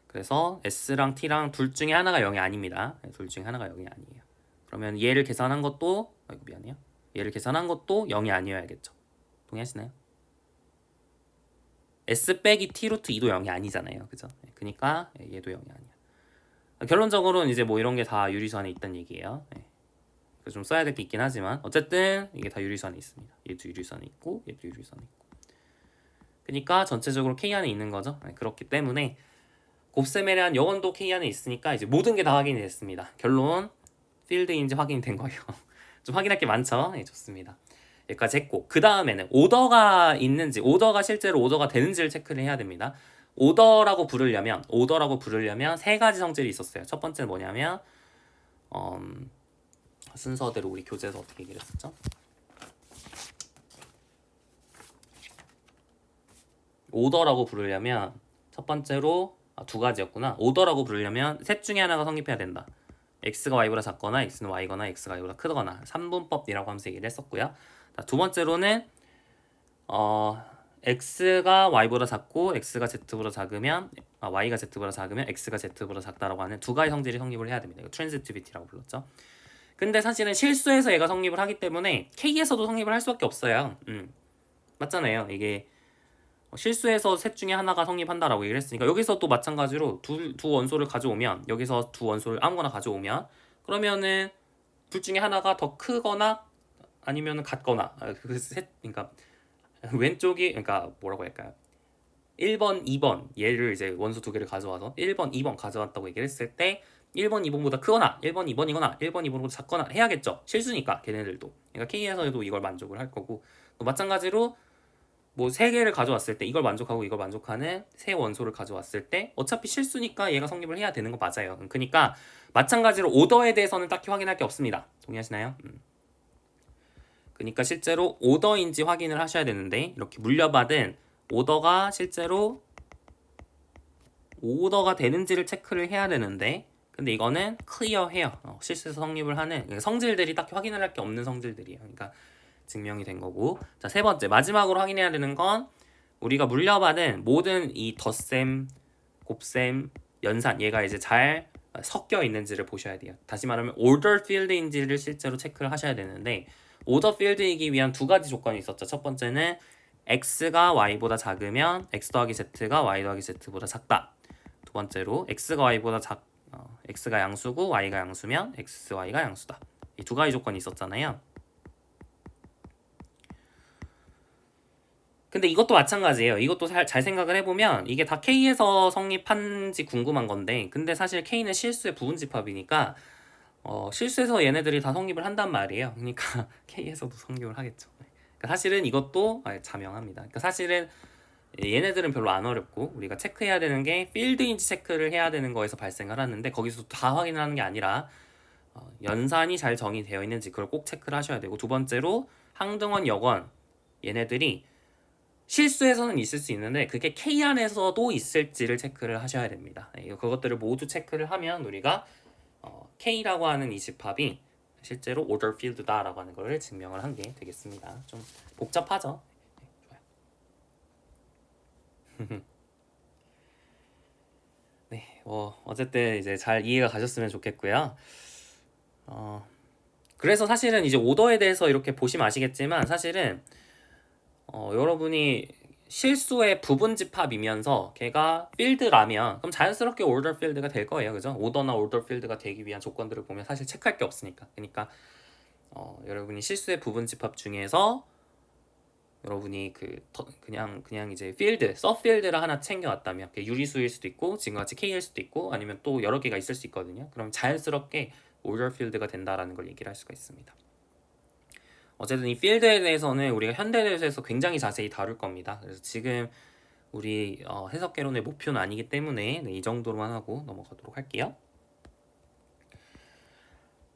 그래서 S랑 T랑 둘 중에 하나가 0이 아닙니다. 둘 중에 하나가 0이 아니에요. 그러면 얘를 계산한 것도 미안해요. 얘를 계산한 것도 0이 아니어야겠죠. 동의하시나요? S 빼기 T 루트 2도 0이 아니잖아요. 그죠? 그러니까 얘도 0이 아니야. 결론적으로는 이제 뭐 이런 게 다 유리수 안에 있다는 얘기예요. 그래서 좀 써야 될 게 있긴 하지만 어쨌든 이게 다 유리수 안에 있습니다. 얘도 유리수 안에 있고 얘도 유리수 안에 있고. 그러니까 전체적으로 K 안에 있는 거죠. 그렇기 때문에 곱셈에 대한 여건도 K 안에 있으니까 이제 모든 게 다 확인이 됐습니다. 결론 필드인지 확인이 된 거예요. 좀 확인할 게 많죠? 네, 좋습니다. 여기까지 했고 그 다음에는 오더가 있는지 오더가 실제로 오더가 되는지를 체크를 해야 됩니다. 오더라고 부르려면 세 가지 성질이 있었어요. 첫 번째는 뭐냐면 순서대로 우리 교재에서 어떻게 얘기를 했었죠? 오더라고 부르려면 첫 번째로 두 가지였구나. 오더라고 부르려면 셋 중에 하나가 성립해야 된다. x가 y보다 작거나 x는 y거나 x가 y보다 크거나 3분법이라고 하면서 얘기를 했었고요. 두 번째로는 x가 y보다 작고 x가 z보다 작으면 y가 z보다 작으면 x가 z보다 작다라고 하는 두 가지 성질이 성립을 해야 됩니다. 이거 트랜지티비티라고 불렀죠. 근데 사실은 실수에서 얘가 성립을 하기 때문에 K에서도 성립을 할 수밖에 없어요. 맞잖아요. 이게 실수에서 셋 중에 하나가 성립한다라고 얘기를 했으니까 여기서 또 마찬가지로 두 원소를 가져오면 여기서 두 원소를 아무거나 가져오면 그러면은 둘 중에 하나가 더 크거나 아니면 같거나 그러니까 왼쪽이 그러니까 뭐라고 할까요? 1번, 2번 얘를 이제 원소 두 개를 가져와서 1번, 2번 가져왔다고 얘기를 했을 때 1번, 2번보다 크거나 1번, 2번이거나 1번, 2번보다 작거나 해야겠죠. 실수니까 걔네들도. 그러니까 K에서도 이걸 만족을 할 거고 또 마찬가지로 뭐 세 개를 가져왔을 때 이걸 만족하고 이걸 만족하는 세 원소를 가져왔을 때 어차피 실수니까 얘가 성립을 해야 되는 거 맞아요. 그러니까 마찬가지로 오더에 대해서는 딱히 확인할 게 없습니다. 동의하시나요? 그러니까 실제로 오더인지 확인을 하셔야 되는데 이렇게 물려받은 오더가 실제로 오더가 되는지를 체크를 해야 되는데 근데 이거는 클리어해요. 실수에서 성립을 하는 성질들이 딱히 확인을 할 게 없는 성질들이에요. 그러니까 증명이 된 거고. 자, 세 번째 마지막으로 확인해야 되는 건 우리가 물려받은 모든 이 덧셈, 곱셈, 연산 얘가 이제 잘 섞여 있는지를 보셔야 돼요. 다시 말하면 order field인지를 실제로 체크를 하셔야 되는데 order field이기 위한 두 가지 조건이 있었죠. 첫 번째는 x가 y보다 작으면 x 더하기 z가 y 더하기 z보다 작다. 두 번째로 x가 y보다 x가 양수고 y가 양수면 x, y가 양수다. 이 두 가지 조건이 있었잖아요. 근데 이것도 마찬가지예요. 이것도 잘 생각을 해보면 이게 다 K에서 성립한지 궁금한 건데 근데 사실 K는 실수의 부분집합이니까 실수에서 얘네들이 다 성립을 한단 말이에요. 그러니까 K에서도 성립을 하겠죠. 그러니까 사실은 이것도 자명합니다. 그러니까 사실은 얘네들은 별로 안 어렵고 우리가 체크해야 되는 게 필드인지 체크를 해야 되는 거에서 발생을 하는데 거기서 다 확인을 하는 게 아니라 연산이 잘 정의되어 있는지 그걸 꼭 체크를 하셔야 되고 두 번째로 항등원, 역원 얘네들이 실수에서는 있을 수 있는데 그게 K 안에서도 있을지를 체크를 하셔야 됩니다. 그것들을 모두 체크를 하면 우리가 K라고 하는 이 집합이 실제로 order field다라고 하는 걸 증명을 한 게 되겠습니다. 좀 복잡하죠? 좋아요. 네, 어쨌든 이제 잘 이해가 가셨으면 좋겠고요. 그래서 사실은 이제 오더에 대해서 이렇게 보시면 아시겠지만 사실은 여러분이 실수의 부분 집합이면서 걔가 필드라면 그럼 자연스럽게 order field가 될 거예요. 그죠? 오더나 order field가 되기 위한 조건들을 보면 사실 체크할 게 없으니까. 그러니까 여러분이 실수의 부분 집합 중에서 여러분이 그냥 이제 필드, 서필드를 하나 챙겨왔다면 유리수일 수도 있고 지금같이 K일 수도 있고 아니면 또 여러 개가 있을 수 있거든요. 그럼 자연스럽게 order field가 된다라는 걸 얘기를 할 수가 있습니다. 어쨌든 이 필드에 대해서는 우리가 현대대에서 굉장히 자세히 다룰 겁니다. 그래서 지금 우리 해석개론의 목표는 아니기 때문에 이 정도로만 하고 넘어가도록 할게요.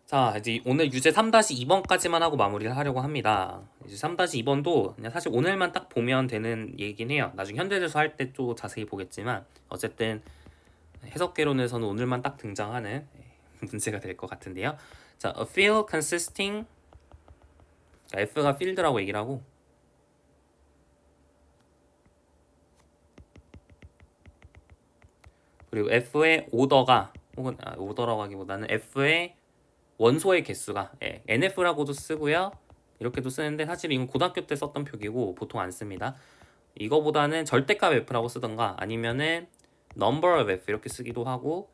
자, 이제 오늘 유제 3-2번까지만 하고 마무리를 하려고 합니다. 이제 3-2번도 그냥 사실 오늘만 딱 보면 되는 얘기긴 해요. 나중에 현대대에서 할 때 또 자세히 보겠지만 어쨌든 해석개론에서는 오늘만 딱 등장하는 문제가 될 것 같은데요. 자, a field consisting F가 필드라고 얘기를 하고 그리고 F의 오더가 혹은 오더라고 하기보다는 F의 원소의 개수가 NF라고도 쓰고요. 이렇게도 쓰는데 사실 이건 고등학교 때 썼던 표기고 보통 안 씁니다. 이거보다는 절대값 F라고 쓰던가 아니면은 number of F 이렇게 쓰기도 하고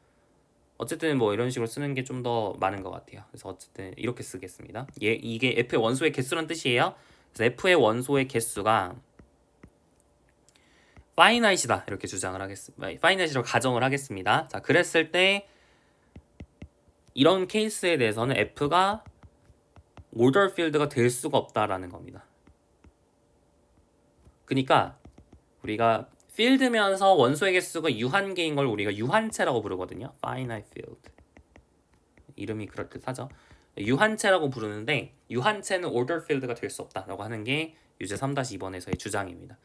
어쨌든 뭐 이런 식으로 쓰는 게 좀 더 많은 것 같아요. 그래서 어쨌든 이렇게 쓰겠습니다. 이게 F의 원소의 개수란 뜻이에요. 그래서 F의 원소의 개수가 finite이다 이렇게 주장을 하겠습니다. finite이라고 가정을 하겠습니다. 자, 그랬을 때 이런 케이스에 대해서는 F가 order field가 될 수가 없다라는 겁니다. 그러니까 우리가 필드면서 원소의 개수가 유한계인 걸 우리가 유한체라고 부르거든요. finite field. 이름이 그럴듯하죠. 유한체라고 부르는데 유한체는 order field가 될 수 없다라고 하는 게 유제 3-2번에서의 주장입니다.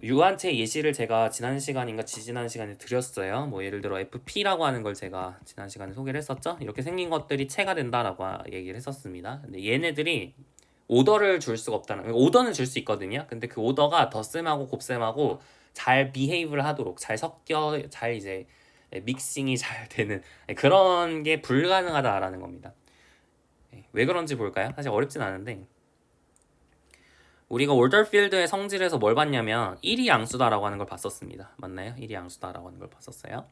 유한체 예시를 제가 지난 시간인가 지지난 시간에 드렸어요. 뭐 예를 들어 FP라고 하는 걸 제가 지난 시간에 소개를 했었죠. 이렇게 생긴 것들이 체가 된다라고 얘기를 했었습니다. 근데 얘네들이 오더를 줄 수가 없다는, 오더는 줄 수 있거든요. 근데 그 오더가 덧셈하고 곱셈하고 잘 비헤이브를 하도록 잘 섞여 잘 이제 믹싱이 잘 되는 그런 게 불가능하다라는 겁니다. 왜 그런지 볼까요? 사실 어렵진 않은데 우리가 order field의 성질에서 뭘 봤냐면 1이 양수다라고 하는 걸 봤었습니다. 맞나요? 1이 양수다라고 하는 걸 봤었어요.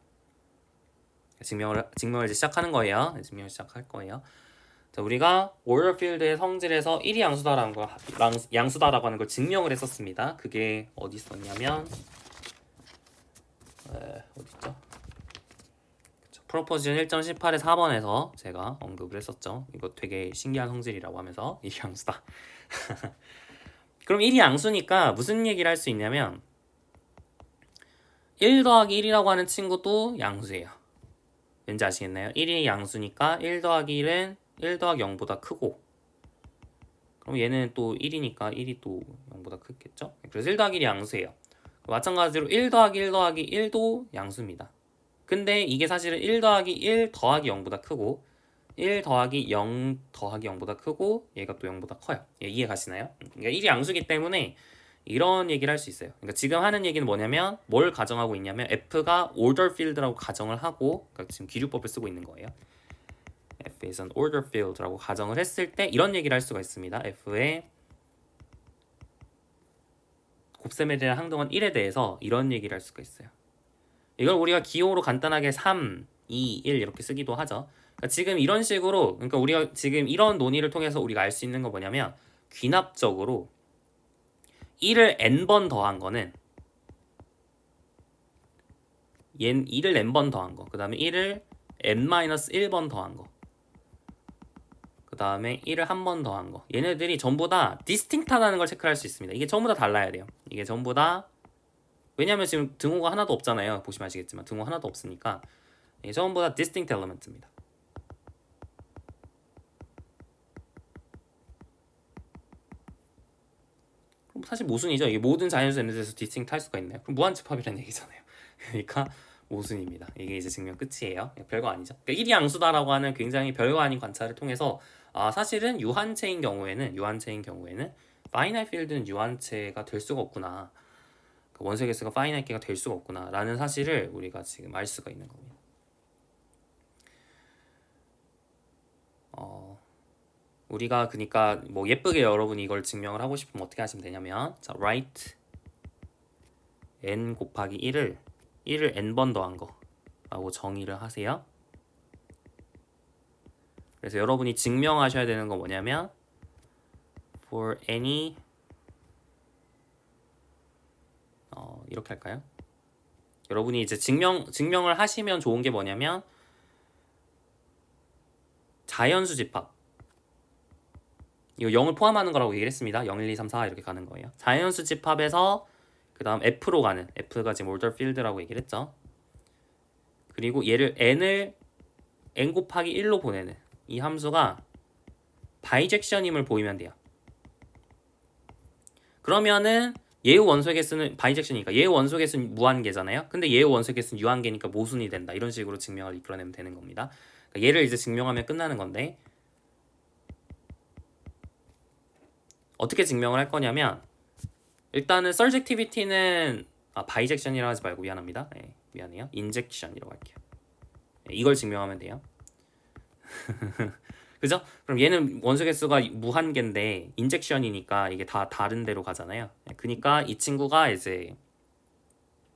증명을 이제 시작하는 거예요. 증명을 시작할 거예요. 자, 우리가 order field의 성질에서 1이 양수다라고 하는 걸 증명을 했었습니다. 그게 어디 있었냐면 어디 있죠? 프로포지션 1.18의 4번에서 제가 언급을 했었죠. 이거 되게 신기한 성질이라고 하면서 1이 양수다. 그럼 1이 양수니까 무슨 얘기를 할 수 있냐면 1 더하기 1이라고 하는 친구도 양수예요. 왠지 아시겠나요? 1이 양수니까 1 더하기 1은 1 더하기 0보다 크고 그럼 얘는 또 1이니까 1이 또 0보다 크겠죠? 그래서 1 더하기 1이 양수예요. 마찬가지로 1 더하기 1 더하기 1도 양수입니다. 근데 이게 사실은 1 더하기 1 더하기 0보다 크고 1 더하기 0 더하기 0보다 크고 얘가 또 0보다 커요. 이해 가시나요? 그러니까 1이 양수기 때문에 이런 얘기를 할 수 있어요. 그러니까 지금 하는 얘기는 뭐냐면 뭘 가정하고 있냐면 F가 order field라고 가정을 하고, 그러니까 지금 기류법을 쓰고 있는 거예요. F is an order field라고 가정을 했을 때 이런 얘기를 할 수가 있습니다. F의 곱셈에 대한 항동은 1에 대해서 이런 얘기를 할 수가 있어요. 이걸 우리가 기호로 간단하게 3, 2, 1 이렇게 쓰기도 하죠. 그러니까 지금 이런 식으로, 그러니까 우리가 지금 이런 논의를 통해서 우리가 알 수 있는 거 뭐냐면 귀납적으로 1을 n번 더한 거는 1을 n번 더한 거, 그 다음에 1을 n-1번 더한 거, 그 다음에 1을 한 번 더한 거, 얘네들이 전부 다 디스팅트하다는 걸 체크할 수 있습니다. 이게 전부 다 달라야 돼요. 이게 전부 다, 왜냐면 지금 등호가 하나도 없잖아요. 보시면 아시겠지만 등호 하나도 없으니까 이게 전부 다 distinct element입니다. 그럼 사실 모순이죠. 이게 모든 자연수 에너지에서 distinct 할 수가 있나요? 그럼 무한집합이라는 얘기잖아요. 그러니까 모순입니다. 이게 이제 증명 끝이에요. 별거 아니죠. 그러니까 1이 양수다라고 하는 굉장히 별거 아닌 관찰을 통해서 사실은 유한체인 경우에는 finite field는 유한체가 될 수가 없구나. 원소 개수가 finite 개가 될 수가 없구나 라는 사실을 우리가 지금 알 수가 있는 겁니다. 우리가 그러니까 뭐 예쁘게 여러분이 이걸 증명을 하고 싶으면 어떻게 하시면 되냐면, 자, write n 곱하기 1을 n번 더한 거 라고 정의를 하세요. 그래서 여러분이 증명하셔야 되는 건 뭐냐면 for any 이렇게 할까요? 여러분이 이제 증명을 하시면 좋은 게 뭐냐면 자연수 집합, 이거 0을 포함하는 거라고 얘기를 했습니다. 0, 1, 2, 3, 4 이렇게 가는 거예요. 자연수 집합에서 그 다음 F로 가는, F가 지금 order field라고 얘기를 했죠. 그리고 얘를 n을 n 곱하기 1로 보내는 이 함수가 바이젝션임을 보이면 돼요. 그러면은 예우 원소의 개수는 바이젝션이니까 예우 원소의 개수는 무한계잖아요. 근데 예우 원소의 개수는 유한계니까 모순이 된다. 이런 식으로 증명을 이끌어내면 되는 겁니다. 그러니까 얘를 이제 증명하면 끝나는 건데, 어떻게 증명을 할 거냐면 일단은 surjectivity는 바이젝션이라고 하지 말고 미안합니다. 네, 미안해요. 인젝션이라고 할게요. 네, 이걸 증명하면 돼요. 그죠? 그럼 얘는 원소 개수가 무한계인데 인젝션이니까 이게 다 다른 데로 가잖아요. 그러니까 이 친구가 이제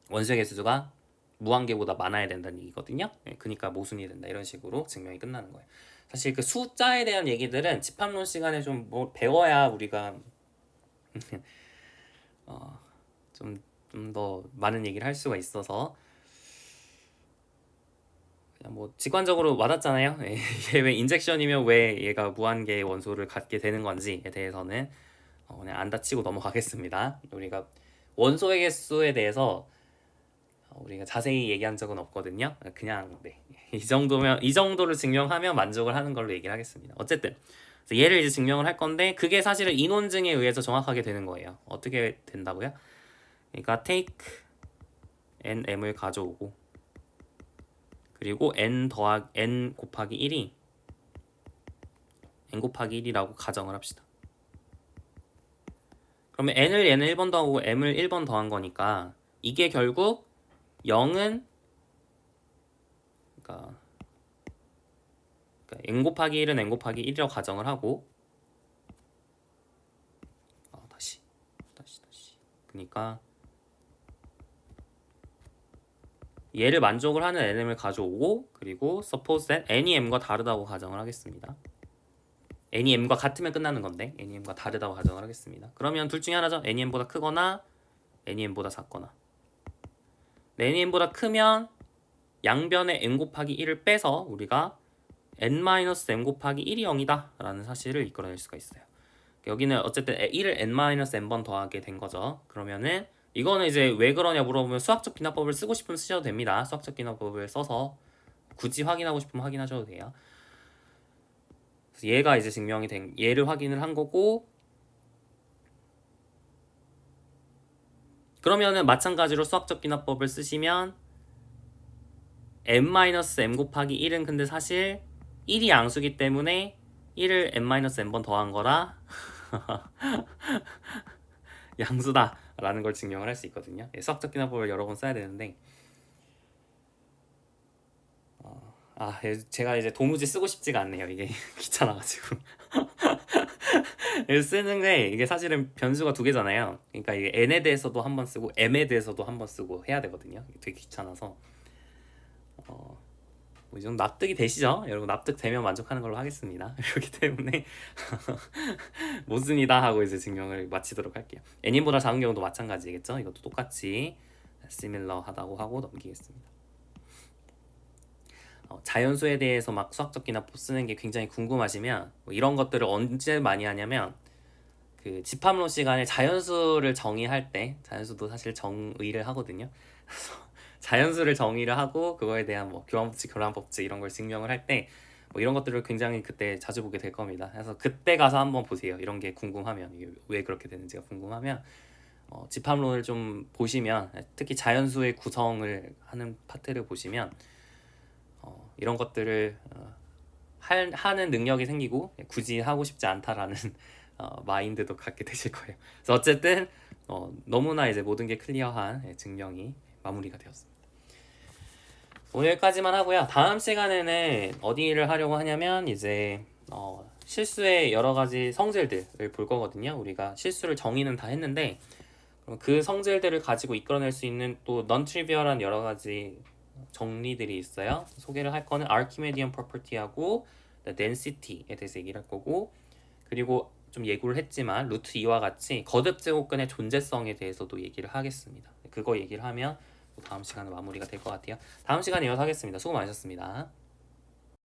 원소 개수가 무한계보다 많아야 된다는 얘기거든요. 그러니까 모순이 된다. 이런 식으로 증명이 끝나는 거예요. 사실 그 숫자에 대한 얘기들은 집합론 시간에 좀 뭐 배워야 우리가 좀 더 많은 얘기를 할 수가 있어서 그냥 뭐 직관적으로 와닿잖아요. 이게 왜 인젝션이면 왜 얘가 무한계의 원소를 갖게 되는 건지에 대해서는 그냥 안 다치고 넘어가겠습니다. 우리가 원소의 개수에 대해서 우리가 자세히 얘기한 적은 없거든요. 그냥 네. 이 정도를 증명하면 만족을 하는 걸로 얘기를 하겠습니다. 어쨌든 얘를 이제 증명을 할 건데 그게 사실은 인원증에 의해서 정확하게 되는 거예요. 어떻게 된다고요? 그러니까 take nm을 가져오고 그리고 n 곱하기 1이 n 곱하기 1이라고 가정을 합시다. 그러면 얘는 1번 더하고 m을 1번 더한 거니까 이게 결국 0은 그러니까 n 곱하기 1은 n 곱하기 1이라고 가정을 하고 다시 그러니까 얘를 만족을 하는 nm을 가져오고 그리고 suppose that n이 m과 다르다고 가정을 하겠습니다. n이 m과 같으면 끝나는 건데 n이 m과 다르다고 가정을 하겠습니다. 그러면 둘 중에 하나죠. n이 m보다 크거나 n이 m보다 작거나. n이 m보다 크면 양변에 n 곱하기 1을 빼서 우리가 n-m 곱하기 1이 0이다 라는 사실을 이끌어낼 수가 있어요. 여기는 어쨌든 1을 n-m번 더하게 된 거죠. 그러면은 이거는 이제 왜 그러냐 물어보면 수학적 비납법을 쓰고 싶으면 쓰셔도 됩니다. 수학적 비납법을 써서 굳이 확인하고 싶으면 확인하셔도 돼요. 그래서 얘가 이제 증명이 된, 얘를 확인을 한 거고, 그러면은 마찬가지로 수학적 비납법을 쓰시면 n-m 곱하기 1은 근데 사실 1이 양수기 때문에 1을 n-m 번 더한 거라 양수다 라는 걸 증명을 할 수 있거든요. 수학적 기납법을 여러 번 써야 되는데 제가 이제 도무지 쓰고 싶지가 않네요. 이게 귀찮아가지고 쓰는 게 이게 사실은 변수가 두 개잖아요. 그러니까 이게 n에 대해서도 한 번 쓰고 m에 대해서도 한 번 쓰고 해야 되거든요. 되게 귀찮아서 뭐 이 정도 납득이 되시죠? 여러분 납득되면 만족하는 걸로 하겠습니다. 그렇기 때문에 못 씁니다 하고 이제 증명을 마치도록 할게요. n보다 작은 경우도 마찬가지겠죠? 이것도 똑같이 similar 하다고 하고 넘기겠습니다. 자연수에 대해서 막 수학적 기납법 쓰는 게 굉장히 궁금하시면 뭐 이런 것들을 언제 많이 하냐면 그 집합론 시간에 자연수를 정의할 때 자연수도 사실 정의를 하거든요. 그래서 자연수를 정의를 하고 그거에 대한 뭐 교환법칙, 교란법칙 이런 걸 증명을 할 때 뭐 이런 것들을 굉장히 그때 자주 보게 될 겁니다. 그래서 그때 가서 한번 보세요. 이런 게 궁금하면 이게 왜 그렇게 되는지가 궁금하면 집합론을 좀 보시면 특히 자연수의 구성을 하는 파트를 보시면 이런 것들을 하는 능력이 생기고 굳이 하고 싶지 않다라는 마인드도 갖게 되실 거예요. 그래서 어쨌든 너무나 이제 모든 게 클리어한 증명이 마무리가 되었습니다. 오늘까지만 하고요. 다음 시간에는 어디를 하려고 하냐면 이제 실수의 여러 가지 성질들을 볼 거거든요. 우리가 실수를 정의는 다 했는데 그 성질들을 가지고 이끌어낼 수 있는 또 non-trivial한 여러 가지 정리들이 있어요. 소개를 할 거는 Archimedean property하고 density에 대해서 얘기를 할 거고 그리고 좀 예고를 했지만 루트 2와 같이 거듭 제곱근의 존재성에 대해서도 얘기를 하겠습니다. 그거 얘기를 하면 다음 시간에 마무리가 될 것 같아요. 다음 시간에 이어서 하겠습니다. 수고 많으셨습니다.